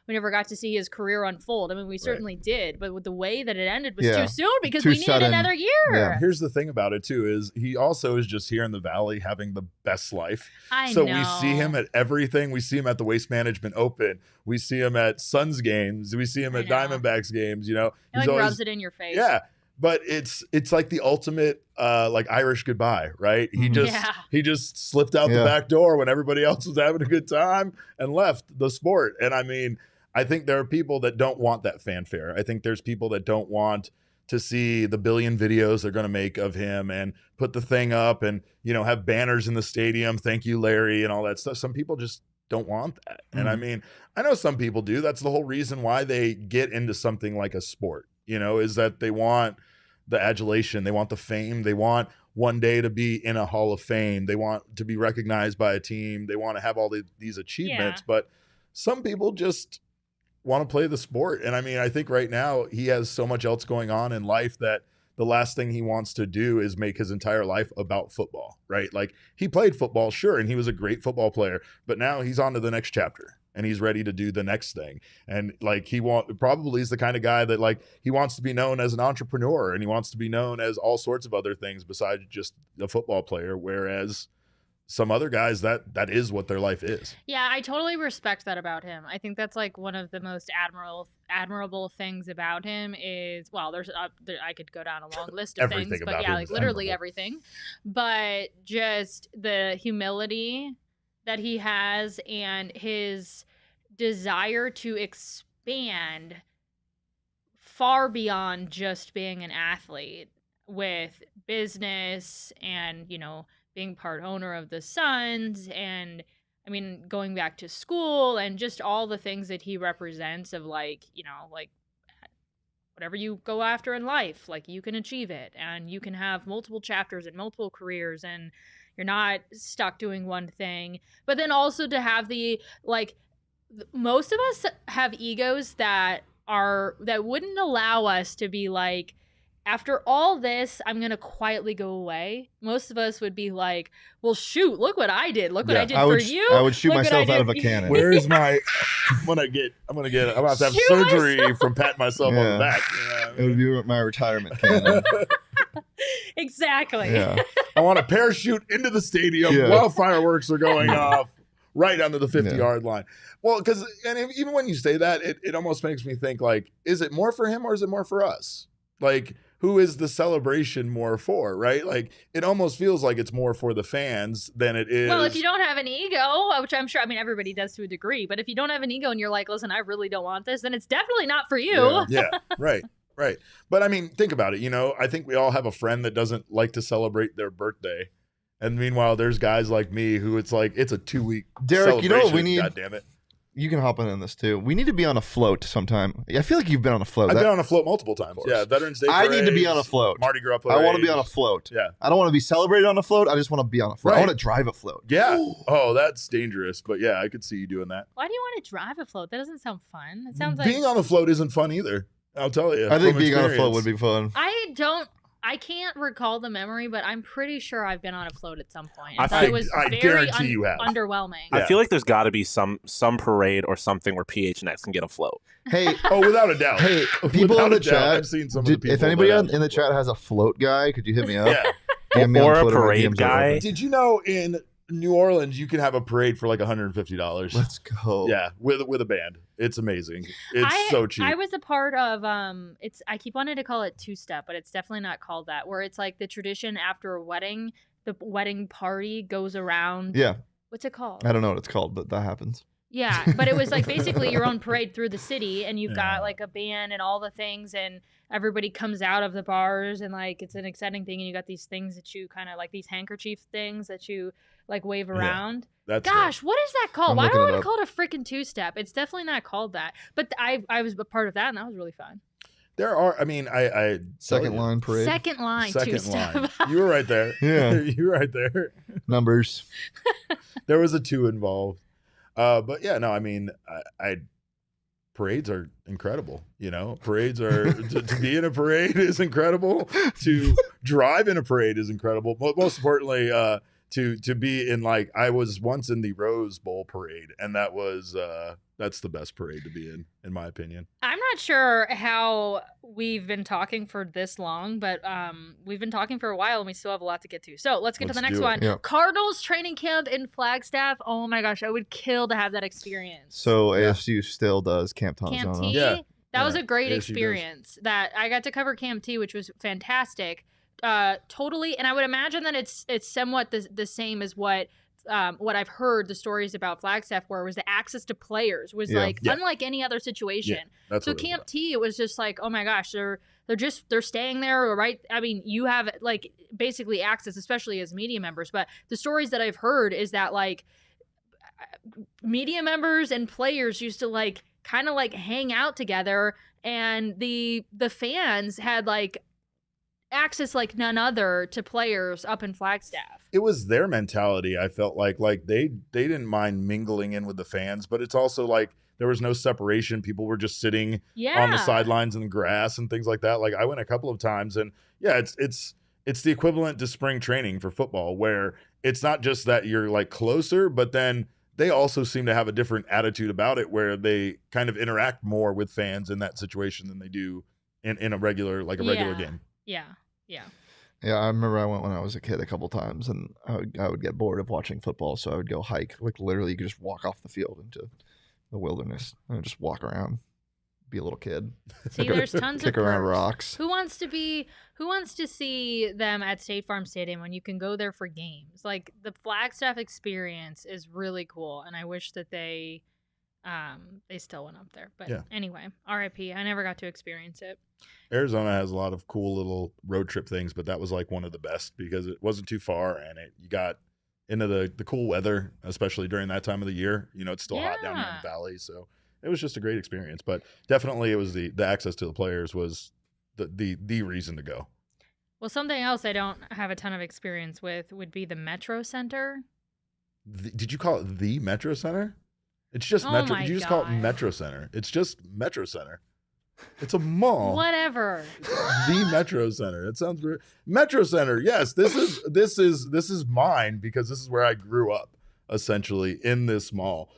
We never got to see his career unfold. I mean, we certainly did, but with the way that it ended was too soon because Too we needed sudden. another year. Yeah. Here's the thing about it too, is he also is just here in the Valley having the best life. I So know. we see him at everything. We see him at the Waste Management Open. We see him at Suns games. We see him I at know. Diamondbacks games. You know, It like rubs it in your face. yeah. But it's like the ultimate like Irish goodbye, right? He just slipped out the back door when everybody else was having a good time and left the sport. And I mean, I think there are people that don't want that fanfare. I think there's people that don't want to see the billion videos they're going to make of him and put the thing up and, you know, have banners in the stadium, thank you, Larry, and all that stuff. Some people just don't want that. And I mean, I know some people do. That's the whole reason why they get into something like a sport, you know, is that they want the adulation, they want the fame, they want one day to be in a Hall of Fame, they want to be recognized by a team, they want to have all these achievements. But some people just want to play the sport. And I mean, I think right now he has so much else going on in life that the last thing he wants to do is make his entire life about football, right? Like, he played football, sure, and he was a great football player, but now he's on to the next chapter and he's ready to do the next thing. And like, probably is the kind of guy that like, he wants to be known as an entrepreneur and he wants to be known as all sorts of other things besides just a football player. Whereas some other guys, that is what their life is. Yeah, I totally respect that about him. I think that's like one of the most admirable things about him is, well, I could go down a long list of Everything things, but about yeah, him like is literally admirable. everything. But just the humility that he has and his desire to expand far beyond just being an athlete with business and, you know, being part owner of the Suns and I mean, going back to school and just all the things that he represents of like, you know, like whatever you go after in life, like you can achieve it and you can have multiple chapters and multiple careers and you're not stuck doing one thing. But then also to have the, like, most of us have egos that wouldn't allow us to be like, after all this, I'm going to quietly go away. Most of us would be like, well, shoot, look what I did. Look what I did for you. I would shoot Look what I myself out did- of a cannon. Where is my? I'm gonna have to have Shoot surgery from patting myself on Yeah. the back. You know what I It would mean? be my retirement cannon. Exactly. Yeah. I want to parachute into the stadium Yeah. while fireworks are going off right under the 50-yard Yeah. line. Well, because even when you say that, it almost makes me think like, is it more for him or is it more for us? Like, who is the celebration more for, right? Like, it almost feels like it's more for the fans than it is. Well, if you don't have an ego, which I'm sure, I mean, everybody does to a degree, but if you don't have an ego and you're like, listen, I really don't want this, then it's definitely not for you. Yeah. Yeah, right. But I mean, think about it. You know, I think we all have a friend that doesn't like to celebrate their birthday. And meanwhile, there's guys like me who it's like, it's a 2-week Derek, you know what we need? God damn it. You can hop in this too. We need to be on a float sometime. I feel like you've been on a float. I've been on a float multiple times. course. Yeah, Veterans Day I need to be parades, on a float. Mardi Gras I want to be on a parades. float. Yeah. I don't want to be celebrated on a float. I just want to be on a float. I Right. want to drive a float. Yeah. Oh, that's dangerous. But yeah, I could see you doing that. Why do you want to drive a float? That doesn't sound fun. It sounds like Being on the float isn't fun either. I'll tell you. I think from being on a float experience. would be fun. I can't recall the memory, but I'm pretty sure I've been on a float at some point. I I thought think- it was I very guarantee you have. underwhelming. Yeah. I feel like there's got to be some parade or something where PHNX can get a float. Hey, Oh, without a doubt. hey, people Without in a the doubt, chat. I've seen some of the people. If anybody that have in the a float. chat has a float guy, could you hit me up? Yeah. DM me on Or a Twitter, my parade DMs are guy. open. Did you know in New Orleans you can have a parade for like $150? Let's go. Yeah, with a band. It's amazing. It's so cheap. I was a part of I keep wanting to call it two-step, but it's definitely not called that, where it's like the tradition after a wedding, the wedding party goes around. Yeah. What's it called? I don't know what it's called, but that happens. Yeah, but it was like basically your own parade through the city, and you've Yeah. got like a band and all the things, and everybody comes out of the bars, and like it's an exciting thing, and you got these things that you kind of like these handkerchief things that you like wave around. That's Gosh, what is that called? I'm Why do I looking it want to up. call it a freaking two-step? It's definitely not called that. But I was a part of that, and that was really fun. There are. I mean, I Second line parade. Second line Second two-step. line. You were right there. Yeah. you were right there. Numbers. There was a 2 involved. But yeah, no, I mean, I parades are incredible. You know, parades are to be in a parade is incredible. To drive in a parade is incredible. But most importantly, to be in, like, I was once in the Rose Bowl parade, and that was that's the best parade to be in my opinion. I'm not sure how we've been talking for this long, but we've been talking for a while and we still have a lot to get to. So let's get to the Let's next do it. one. Yeah. Cardinals training camp in Flagstaff. Oh my gosh, I would kill to have that experience. So Yeah. ASU still does Camp Camp Tontozano. T, Yeah. that was Yeah. a great ASU does. experience. That I got to cover Camp T, which was fantastic. Totally, and I would imagine that it's somewhat the same as what I've heard the stories about Flagstaff, where it was the access to players was Yeah. like Yeah. unlike any other situation. That's So what it was Camp about. T, it was just like, oh my gosh, they're staying there, right? I mean, you have like basically access, especially as media members. But the stories that I've heard is that like media members and players used to like kind of like hang out together, and the fans had like access like none other to players up in Flagstaff. It was their mentality. I felt like they didn't mind mingling in with the fans, but it's also like there was no separation. People were just sitting Yeah. on the sidelines in the grass and things like that. Like I went a couple of times, and yeah, it's the equivalent to spring training for football, where it's not just that you're like closer, but then they also seem to have a different attitude about it, where they kind of interact more with fans in that situation than they do in a regular Yeah. game. Yeah. Yeah. Yeah, I remember I went when I was a kid a couple times, and I would get bored of watching football, so I would go hike. Like literally, you could just walk off the field into the wilderness and just walk around, be a little kid, See, there's tons of kick around perks. rocks. Who wants to see them at State Farm Stadium when you can go there for games? Like the Flagstaff experience is really cool, and I wish that they still went up there. But Yeah. anyway, RIP. I never got to experience it. Arizona has a lot of cool little road trip things, but that was like one of the best because it wasn't too far, and you got into the cool weather, especially during that time of the year. You know, it's still hot down here in the valley, so it was just a great experience. But definitely, it was the access to the players was the reason to go. Well, something else I don't have a ton of experience with would be the Metrocenter. Did you call it the Metrocenter? It's just Metro. Did you just call it Metrocenter? It's just Metrocenter. It's a mall. Whatever. The Metrocenter. It sounds weird. Metrocenter. Yes, this is mine because this is where I grew up, essentially in this mall.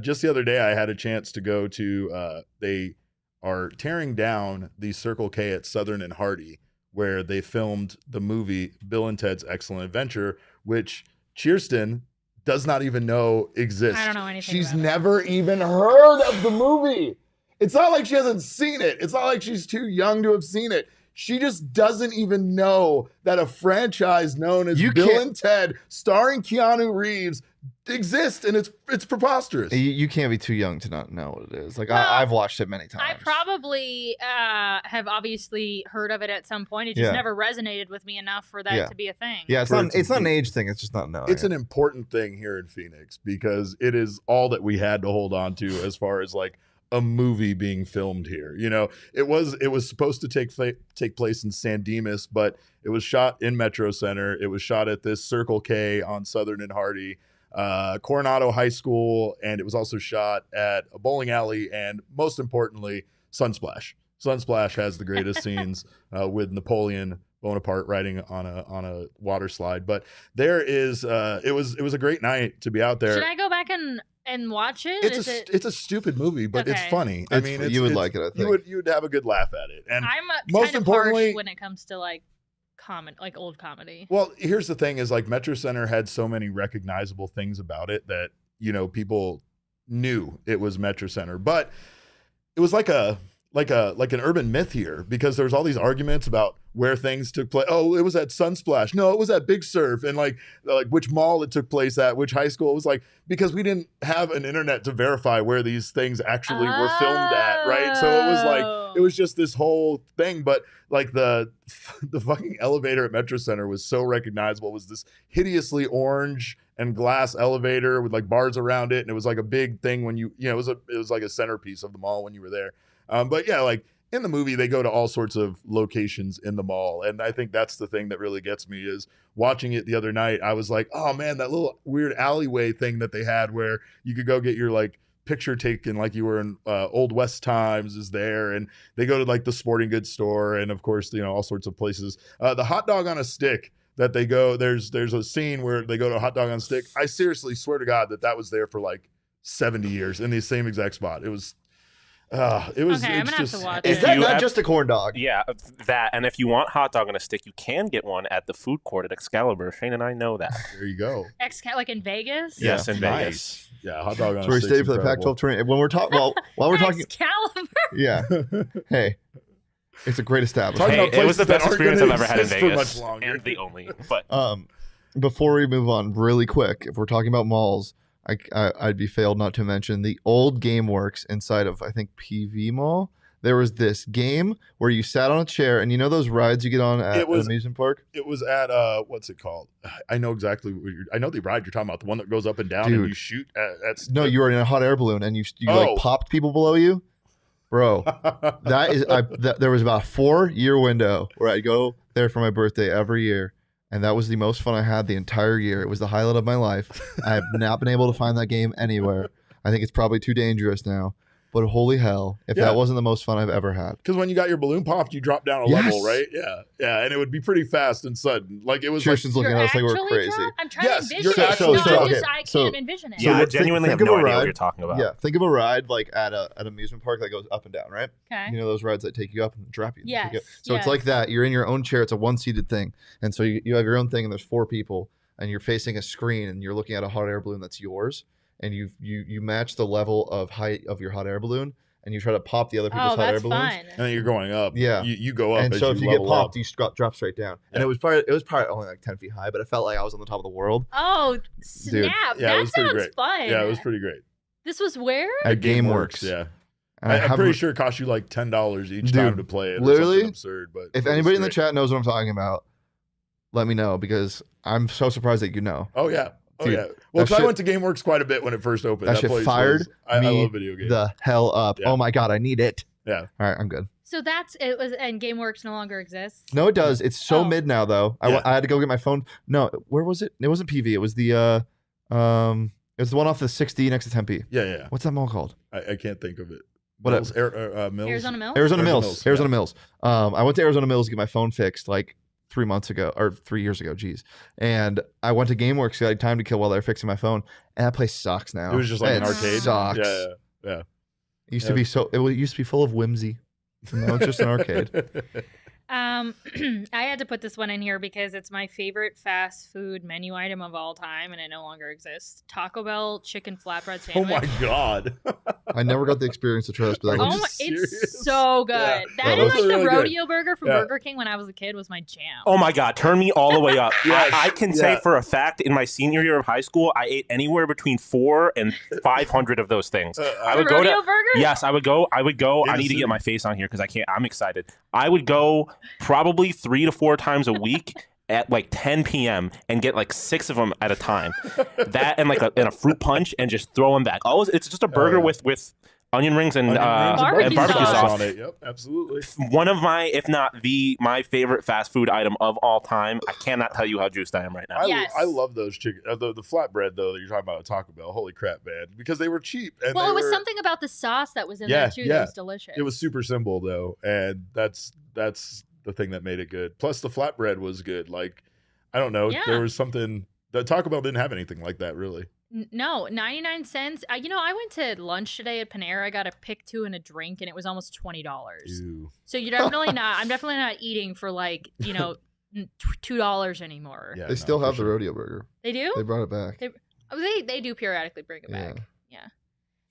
Just the other day, I had a chance to go to. They are tearing down the Circle K at Southern and Hardy, where they filmed the movie Bill and Ted's Excellent Adventure, which Chierstin does not even know exists. I don't know anything. She's never even heard of the movie. It's not like she hasn't seen it. It's not like she's too young to have seen it. She just doesn't even know that a franchise known as Bill and Ted, starring Keanu Reeves, exists, and it's preposterous. You can't be too young to not know what it is. Like, well, I've watched it many times. I probably have obviously heard of it at some point. It just never resonated with me enough for that to be a thing. Yeah, it's not an age thing. It's just not knowing. It's an important thing here in Phoenix because it is all that we had to hold on to as far as like a movie being filmed here. You know, it was supposed to take place in San Dimas, but it was shot in Metrocenter. It was shot at this Circle K on Southern and Hardy, Coronado High School, and it was also shot at a bowling alley, and most importantly, Sunsplash. Sunsplash has the greatest scenes with Napoleon Bonaparte riding on a water slide. But there is it was a great night to be out there. Should I go back and watch it? It's a stupid movie, but it's funny. I mean, you would like it. I think you would have a good laugh at it. And I'm most kind of importantly, harsh when it comes to like old comedy. Well, here's the thing: is like Metrocenter had so many recognizable things about it that people knew it was Metrocenter, but it was like an urban myth here because there's all these arguments about where things took place. Oh, it was at Sunsplash. No, it was at Big Surf. And like which mall it took place at, which high school. It was like, because we didn't have an internet to verify where these things actually were filmed at, right? So it was like, it was just this whole thing. But like the fucking elevator at Metrocenter was so recognizable. It was this hideously orange and glass elevator with like bars around it. And it was like a big thing when it was like a centerpiece of the mall when you were there. But yeah, like in the movie, they go to all sorts of locations in the mall. And I think that's the thing that really gets me is watching it the other night. I was like, oh man, that little weird alleyway thing that they had where you could go get your like picture taken like you were in Old West Times is there. And they go to like the sporting goods store and of course, all sorts of places. The hot dog on a stick that they go, there's a scene where they go to a hot dog on a stick. I seriously swear to God that was there for like 70 years in the same exact spot. It was Okay, I'm gonna have to watch it. Is that not just a corn dog? Yeah, that. And if you want hot dog on a stick, you can get one at the food court at Excalibur. Shane and I know that. There you go. Like in Vegas? Yes, in nice. Vegas. Yeah, hot dog on a stick. So we stayed for the Pac-12 tournament. When we're talking, while we're talking, Excalibur. Yeah. Hey, it's a great establishment. Hey, it was the best experience I've ever had in Vegas, much longer. and the only. But before we move on, really quick, if we're talking about malls, I'd be failed not to mention the old GameWorks inside of, I think, PV Mall. There was this game where you sat on a chair, and those rides you get on at an amusement park? It was at, what's it called? I know exactly what I know the ride you're talking about, the one that goes up and down. Dude. And you shoot at No, you were in a hot air balloon, and you like popped people below you. Bro, there was about a 4-year window where I'd go there for my birthday every year. And that was the most fun I had the entire year. It was the highlight of my life. I have not been able to find that game anywhere. I think it's probably too dangerous now. But holy hell, if that wasn't the most fun I've ever had. Because when you got your balloon popped, you dropped down a level, right? Yeah. Yeah, and it would be pretty fast and sudden. Like it was Chierstin's looking at us like we're crazy. I'm trying to envision it. I can't envision it. Yeah, I genuinely have no idea what you're talking about. Yeah, think of a ride like at an amusement park that goes up and down, right? Okay. Those rides that take you up and drop you. Yes. So it's like that. You're in your own chair. It's a one-seated thing. And so you have your own thing and there's 4 people and you're facing a screen and you're looking at a hot air balloon that's yours. And you match the level of height of your hot air balloon. And you try to pop the other people's hot air balloons. Fun. And then you're going up. Yeah. You go up. And so if you get popped, you drop straight down. Yeah. And it was probably only like 10 feet high, but it felt like I was on the top of the world. Oh, snap. Dude. Yeah, that sounds fun. Yeah, it was pretty great. This was where? At GameWorks. Yeah. I'm pretty sure it cost you like $10 each time to play it. Literally absurd. But if anybody in the chat knows what I'm talking about, let me know because I'm so surprised that you know. Oh, yeah. Oh Dude, yeah. Well, that 'cause I shit- went to GameWorks quite a bit when it first opened. That shit place fired I me love video games. the hell up. Yeah. Oh my god, I need it. Yeah. All right, I'm good. So it was, and GameWorks no longer exists. No, it does. It's so Oh. mid now, though. Yeah. I had to go get my phone. No, where was it? It wasn't PV. It was the it was the one off the 60 next to Tempe. Yeah. What's that mall called? I can't think of it. What Mills? Mills? Arizona Mills. Arizona Mills. Mills, Arizona yeah. Mills. I went to Arizona Mills to get my phone fixed like 3 months ago or 3 years ago. Geez. And I went to GameWorks. So I had time to kill while they were fixing my phone. And that place sucks now. It was just like an It arcade. Sucks. Yeah. It used to be so. It used to be full of whimsy. Now it's just an arcade. I had to put this one in here because it's my favorite fast food menu item of all time, and it no longer exists. Taco Bell chicken flatbread Oh sandwich. my god. I never got the experience to try this, but that Oh looks Oh my, serious? it's so good. Yeah. That That and looks like the really good. rodeo burger from Yeah. Burger King when I was a kid was my jam. Oh my God, turn me all the way up. Yes, I can say yeah. for a fact in my senior year of high school, I ate anywhere between 400 and 500 of those things. I the would go rodeo to. burger? Yes, I would go. I In need the to get city. my face on here because I can't. I'm excited. I would go probably 3 to 4 times a week at like 10 p.m. and get like 6 of them at a time. That and like a fruit punch and just throw them back. It's just a burger yeah. with onion rings and Onion rings and Barbecue barbecue sauce. sauce. on it. Yep, absolutely. One of my, if not my favorite fast food item of all time. I cannot tell you how juiced I am right now. Yes. I love those chicken. The flatbread though that you're talking about at Taco Bell. Holy crap, man! Because they were cheap. And Well, they it was were- something about the sauce that was in Yeah, there too yeah. that was delicious. It was super simple though, and that's the thing that made it good. Plus the flatbread was good. Like I don't know, Yeah. there was something that Taco Bell didn't have anything like that really. No, 99 cents. I went to lunch today at Panera. I got a pick 2 and a drink, and it was almost $20. Ew. So you're definitely not. I'm definitely not eating for like $2 anymore. Yeah, They no, still for have the sure. rodeo burger. They do. They brought it back. They do periodically bring it Yeah. back. Yeah,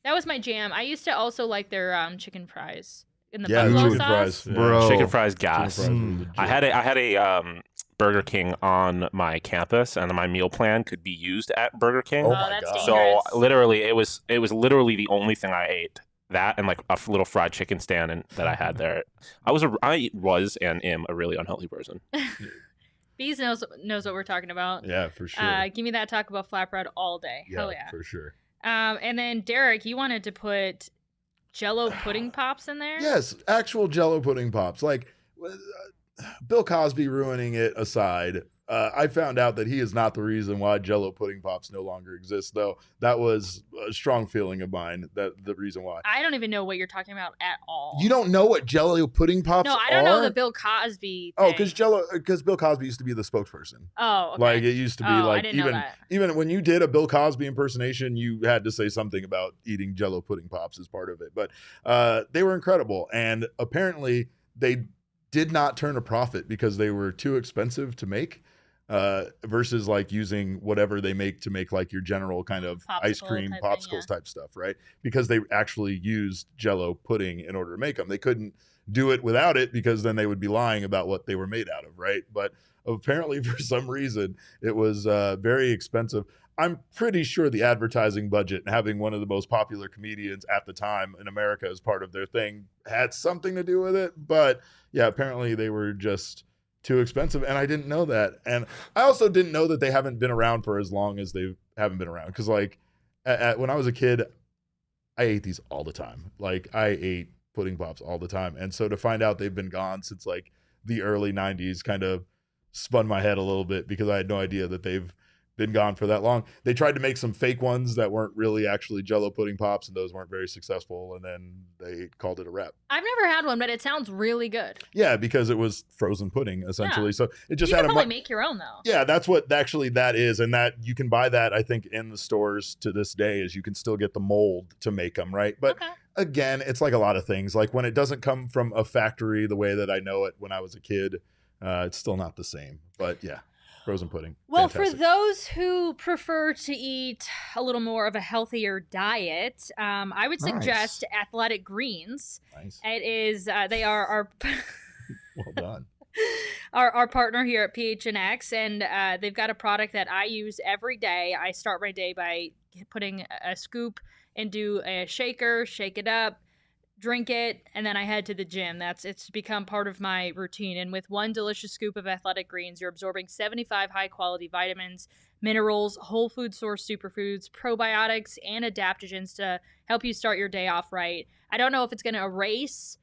that was my jam. I used to also like their chicken fries in the Yeah, the buffalo chicken sauce. fries, yeah. Bro. Chicken fries gas. Chicken fries were Mm. legit. I had a Burger King on my campus, and my meal plan could be used at Burger King. Oh Oh, my that's God. So dangerous. literally, it was literally the only thing I ate. That and like a little fried chicken stand that I had there. I was and am a really unhealthy person. Bees knows what we're talking about. Yeah, for sure. Give me that Taco Bell flatbread all day. Hell yeah. for sure. And then Derek, you wanted to put Jell-o pudding pops in there. Yes, actual Jell-o pudding pops. Like Bill Cosby ruining it aside, I found out that he is not the reason why Jell-o pudding pops no longer exist. Though that was a strong feeling of mine. That the reason why. I don't even know what you're talking about at all. You don't know what Jell-o pudding pops No, I don't know are? the Bill Cosby. Oh, thing. because Bill Cosby used to be the spokesperson. Oh, okay. Like it used to be Oh, I like didn't know even that. even when you did a Bill Cosby impersonation, you had to say something about eating Jell-o pudding pops as part of it. But they were incredible, and apparently they did not turn a profit because they were too expensive to make. Versus like using whatever they make to make like your general kind of ice Popsicle cream type thing, popsicles type stuff, right? Because they actually used Jell-o pudding in order to make them. They couldn't do it without it because then they would be lying about what they were made out of, right? But apparently for some reason it was very expensive. I'm pretty sure the advertising budget and having one of the most popular comedians at the time in America as part of their thing had something to do with it. But yeah, apparently they were just too expensive, and I didn't know that. And I also didn't know that they haven't been around for as long as they haven't been around. Because like when I was a kid, I ate these all the time. Like I ate pudding pops all the time, and so to find out they've been gone since like the early 90s kind of spun my head a little bit because I had no idea that they've been gone for that long. They tried to make some fake ones that weren't really actually Jell-o pudding pops, and those weren't very successful, and then they called it a wrap. I've never had one, but it sounds really good. Yeah, because it was frozen pudding essentially. Yeah. So it just You had can a probably make your own though. yeah, that's what actually that is, and that you can buy that I think in the stores to this day. Is you can still get the mold to make them, right? But Okay. again, it's like a lot of things. Like when it doesn't come from a factory the way that I know it when I was a kid, it's still not the same. But yeah, frozen pudding. Well, fantastic. for those who prefer to eat a little more of a healthier diet, I would Nice. suggest Athletic Greens. Nice, It is they are our well done. our partner here at PHNX, and they've got a product that I use every day. I start my day by putting a scoop into a shaker, shake it up, drink it, and then I head to the gym. It's become part of my routine. And with one delicious scoop of Athletic Greens, you're absorbing 75 high-quality vitamins, minerals, whole food source superfoods, probiotics, and adaptogens to help you start your day off right. I don't know if it's going to erase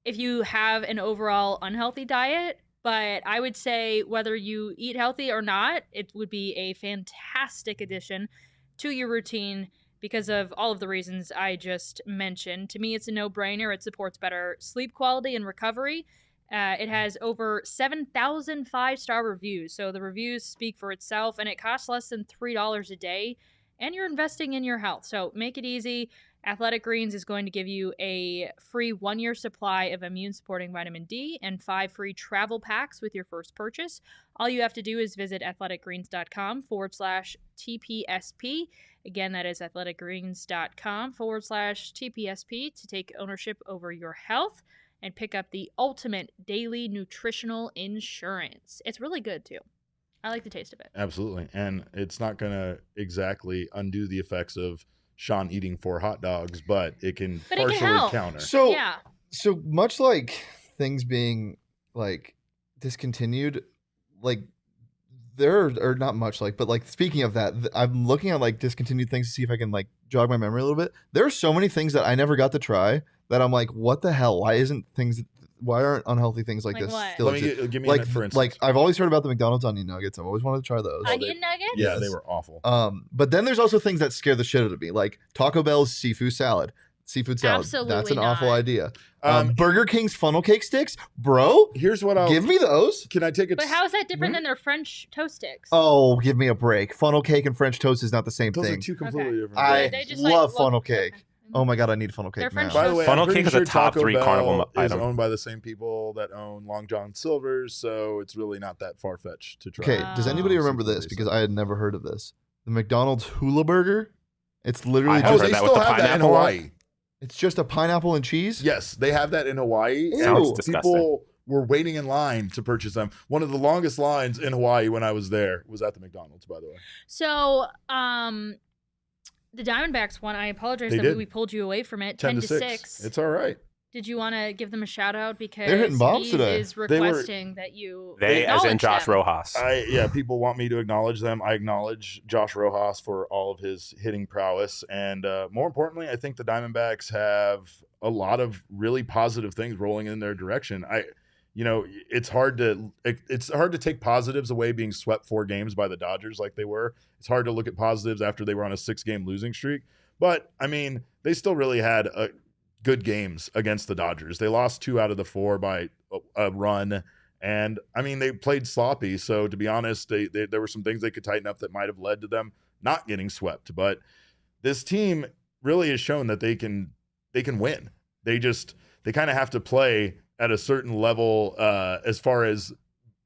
if you have an overall unhealthy diet, but I would say whether you eat healthy or not, it would be a fantastic addition to your routine because of all of the reasons I just mentioned. To me, it's a no-brainer. It supports better sleep quality and recovery. It has over 7,000 five-star reviews, so the reviews speak for itself, and it costs less than $3 a day, and you're investing in your health. So make it easy. Athletic Greens is going to give you a free 1-year supply of immune-supporting vitamin D and 5 free travel packs with your first purchase. All you have to do is visit athleticgreens.com/TPSP. Again, that is athleticgreens.com/TPSP to take ownership over your health and pick up the ultimate daily nutritional insurance. It's really good, too. I like the taste of it. Absolutely. And it's not going to exactly undo the effects of Sean eating 4 hot dogs, but it can partially counter. So, Yeah. so much like things being like discontinued, like there are not much like, but like speaking of that, I'm looking at like discontinued things to see if I can like jog my memory a little bit. There are so many things that I never got to try that I'm like, what the hell? Why aren't unhealthy things like this what? still Let me exist? give me like, an for instance. like I've always heard about the McDonald's onion nuggets. I've always wanted to try those. Onion nuggets? Yeah, Yes. they were awful. But then there's also things that scare the shit out of me, like Taco Bell's seafood salad. Seafood salad. Absolutely That's an not. awful idea. Um, Burger King's funnel cake sticks, bro. Here's what I'll Give me those. Can I take it? But how is that different than their French toast sticks? Oh, give me a break. Funnel cake and French toast is not the same Those thing. are two completely Okay. different I things. They just, love like, funnel look- cake. okay. Oh my god, I need a funnel They're cake now. French By the way, Funnel I'm pretty cake is a sure top Taco 3 Bell carnival is item. owned by the same people that own Long John Silver's, so it's really not that far fetched to try. Okay, does anybody remember Seafood this? based. Because I had never heard of this. The McDonald's Hula Burger. It's literally I Oh, have just they heard that still with the have that in pineapple. Hawaii. it's just a pineapple and cheese. Yes, they have that in Hawaii. Ew. Sounds And disgusting. people were waiting in line to purchase them. One of the longest lines in Hawaii when I was there was at the McDonald's, by the way. So, the Diamondbacks won. I apologize They that did. we pulled you away from it. 10 to 6. It's all right. Did you want to give them a shout out because They're hitting bombs Steve today. is They were- requesting that you They, as in acknowledge Josh them. Rojas. Yeah, people want me to acknowledge them. I acknowledge Josh Rojas for all of his hitting prowess, and more importantly, I think the Diamondbacks have a lot of really positive things rolling in their direction. It's hard to take positives away being swept 4 games by the Dodgers like they were. It's hard to look at positives after they were on a 6-game losing streak. But I mean, they still really had good games against the Dodgers. They lost 2 out of the 4 by a run. And I mean, they played sloppy. So to be honest, there were some things they could tighten up that might have led to them not getting swept. But this team really has shown that they can win. They kind of have to play at a certain level as far as,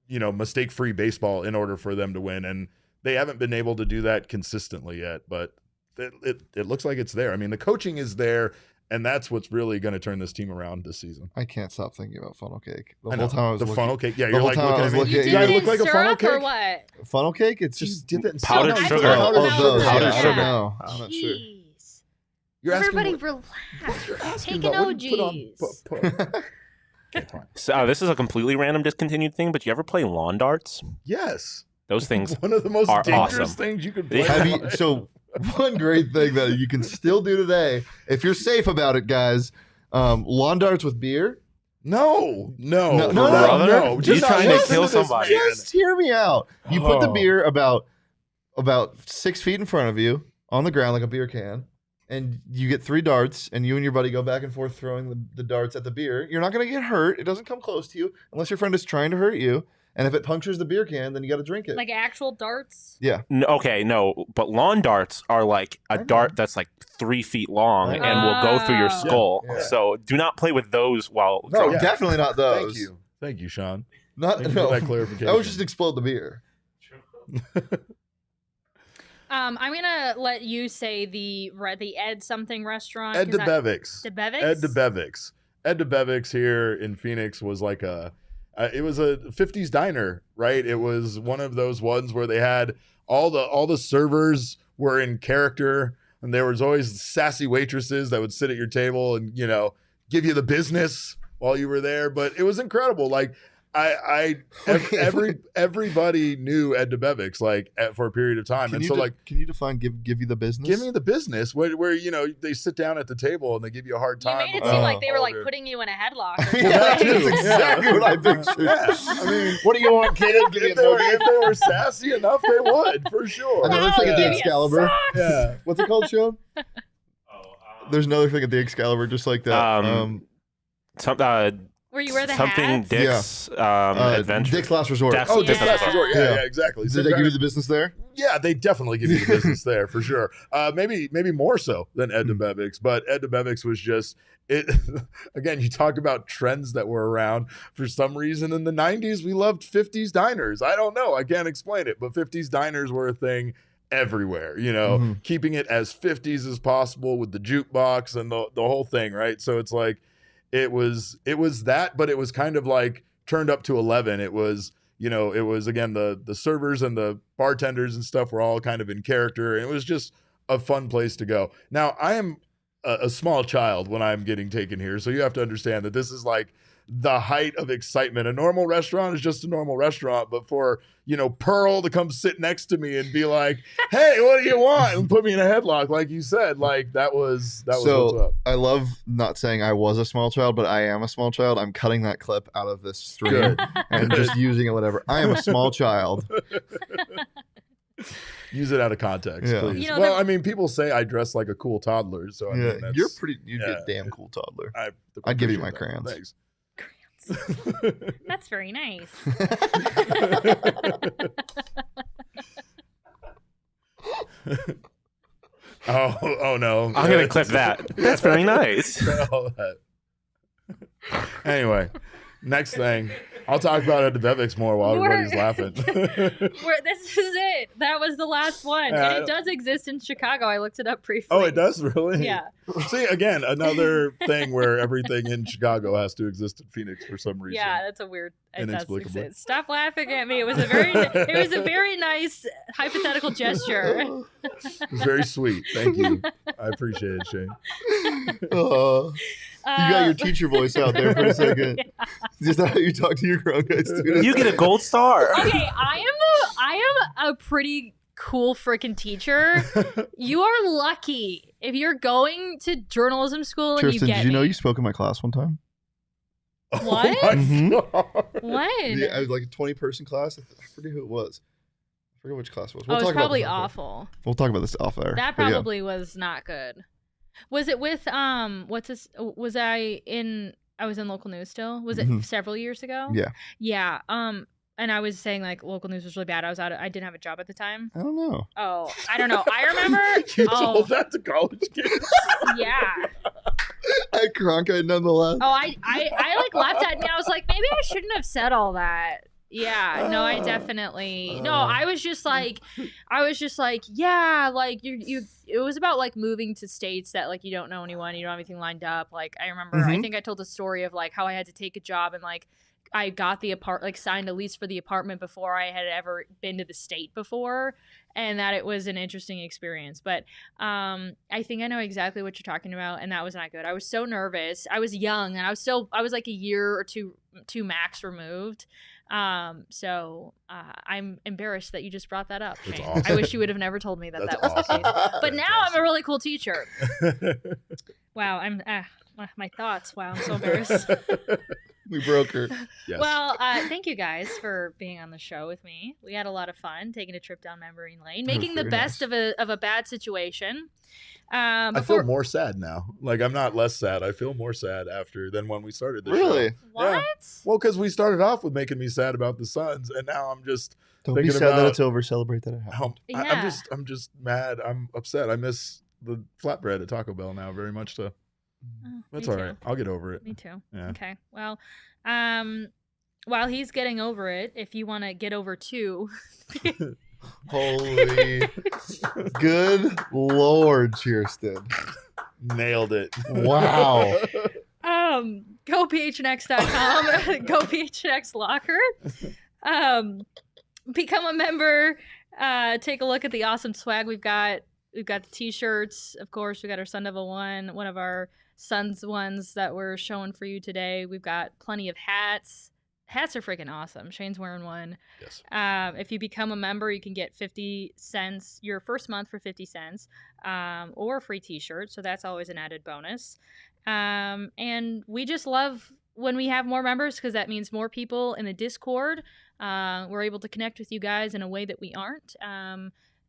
mistake-free baseball in order for them to win. And they haven't been able to do that consistently yet, but it looks like it's there. I mean, the coaching is there, and that's what's really going to turn this team around this season. I can't stop thinking about funnel cake. The I whole know. time I was the looking, funnel cake. Yeah, the you're whole like time I looking was at me. looking You at did Do I it look in like a funnel syrup or cake? what? funnel cake. It's Just just dip it in Powdered syrup. sugar. Powdered oh, sugar. those. Powdered Yeah, I sugar. don't know. I'm not sure. Jeez. You're asking Everybody what relax. you're asking Take an about. What do you OGs. put on- Okay, fine. So, this is a completely random discontinued thing, but you ever play lawn darts? Yes. Those things. One of the most are dangerous awesome. things you could play. Have in you, life. so one great thing that you can still do today, if you're safe about it, guys, lawn darts with beer. No. Brother? You Just trying to listen kill this, somebody. man. Just hear me out. You put the Oh. beer about 6 feet in front of you on the ground like a beer can, and you get 3 darts, and you and your buddy go back and forth throwing the darts at the beer. You're not going to get hurt. It doesn't come close to you unless your friend is trying to hurt you. And if it punctures the beer can, then you got to drink it. Like actual darts? Yeah. No, but lawn darts are like I a know. dart that's like 3 feet long I know. and will go through your Oh. skull. Yeah. So do not play with those while No, drunk. yeah. definitely not those. Thank you, Sean. Not Thank you no. for that clarification. That was just explode the beer. I'm gonna let you say the Ed something restaurant. Ed 'cause I- Debevics. Debevics? Ed Debevics. Ed Debevics here in Phoenix was like it was a 50s diner, right? It was one of those ones where they had all the servers were in character, and there was always sassy waitresses that would sit at your table and give you the business while you were there. But it was incredible. Like, Everybody knew Ed Debevic for a period of time, and so can you define give you the business? Give me the business where they sit down at the table and they give you a hard time. You made it seem like they were like putting you in a headlock. That's exactly what I pictured. Yeah. I mean, what do you want, kid? if they were sassy enough, they would for sure. Another thing at the Excalibur. Yeah. What's it called, Sean? There's another thing at the Excalibur, just like that. Where you wear the something hats? Dick's Adventure. Dick's Last Resort. Dick's Last Resort. Yeah, exactly. Did they give you the business there? Yeah, they definitely give you the business there for sure. Maybe more so than Ed Debevic's, but Ed Debevic's was just it. Again, you talk about trends that were around. For some reason in the 90s, we loved 50s diners. I don't know. I can't explain it, but 50s diners were a thing everywhere, keeping it as 50s as possible with the jukebox and the whole thing, right? So it's like it was that, but it was kind of like turned up to 11. It was, it was again the servers and the bartenders and stuff were all kind of in character, and it was just a fun place to go. Now, I am a small child when I'm getting taken here, so you have to understand that this is like the height of excitement. A normal restaurant is just a normal restaurant, but for Pearl to come sit next to me and be like, "Hey, what do you want?" and put me in a headlock, like you said, like that was what's up. I love not saying I was a small child, but I am a small child. I'm cutting that clip out of this stream and just using it whatever. I am a small child. Use it out of context, please. I mean, people say I dress like a cool toddler, so I mean, you're a damn cool toddler. I'd give you my crayons. Thanks. That's very nice. oh no! I'm gonna clip that. That's very nice. Anyway, next thing. I'll talk about Ed Debevic's more while everybody's laughing. This is it. That was the last one. And it does exist in Chicago. I looked it up briefly. Oh, it does? Really? Yeah. See, again, another thing where everything in Chicago has to exist in Phoenix for some reason. Yeah, that's a weird. Inexplicably. Stop laughing at me. It was a very nice hypothetical gesture. It was very sweet. Thank you. I appreciate it, Shane. You got your teacher voice out there for a second. Yeah. Is that how you talk to your grown guy students? You get a gold star. Okay, I am a pretty cool freaking teacher. You are lucky if you're going to journalism school and Chierstin, did you know you spoke in my class one time? What? Oh when? I was like a 20-person class. I forget who it was. I forget which class it was. It was probably awful. We'll talk about this off air. That probably was not good. Was it with what's this? Was I in local news still? Was it several years ago? Yeah. Yeah. And I was saying like local news was really bad. I didn't have a job at the time. I don't know. Oh, I don't know. I remember. You told that to college kids. Yeah. At Cronkite, nonetheless. Oh, I like laughed at me. I was like, maybe I shouldn't have said all that. Yeah, no, I definitely no. I was just like, yeah, like you. It was about like moving to states that like you don't know anyone, you don't have anything lined up. Like I remember, I think I told the story of like how I had to take a job and like I got the signed a lease for the apartment before I had ever been to the state before, and that it was an interesting experience. But I think I know exactly what you're talking about, and that was not good. I was so nervous. I was young, and I was like a year or two max removed. So I'm embarrassed that you just brought that up. Shane. Awesome. I wish you would have never told me that That's that was awesome. the case. But now I'm a really cool teacher. Wow, I'm my thoughts. Wow, I'm so embarrassed. We broke her. Yes. Well, thank you guys for being on the show with me. We had a lot of fun taking a trip down memory lane, making the best of a bad situation. I feel more sad now. Like I'm not less sad. I feel more sad than when we started this Really? show. What? Yeah. Well, because we started off with making me sad about the Suns, and now I'm just Don't be sad that it's over. Celebrate that it happened. Yeah. I'm just mad. I'm upset. I miss the flatbread at Taco Bell now very much. So that's all right. I'll get over it. Me too. Yeah. Okay. Well, while he's getting over it, if you want to get over too. Holy good Lord, Chierstin. Nailed it. Wow. Go PHNX.com. Go PHNX Locker. Become a member. Take a look at the awesome swag we've got. We've got the t-shirts, of course. We got our Sun Devil one of our Suns ones that we're showing for you today. We've got plenty of hats. Hats are freaking awesome. Shane's wearing one. Yes. If you become a member, you can get 50 cents your first month for 50 cents, or a free t-shirt. So that's always an added bonus. And we just love when we have more members, because that means more people in the Discord. We're able to connect with you guys in a way that we aren't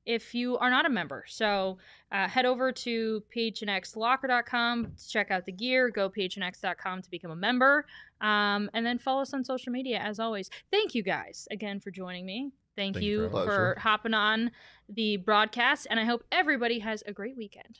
if you are not a member. So head over to PHNXLocker.com to check out the gear. Go PHNX.com to become a member. And then follow us on social media, as always. Thank you guys again for joining me. Thank you for hopping on the broadcast. And I hope everybody has a great weekend.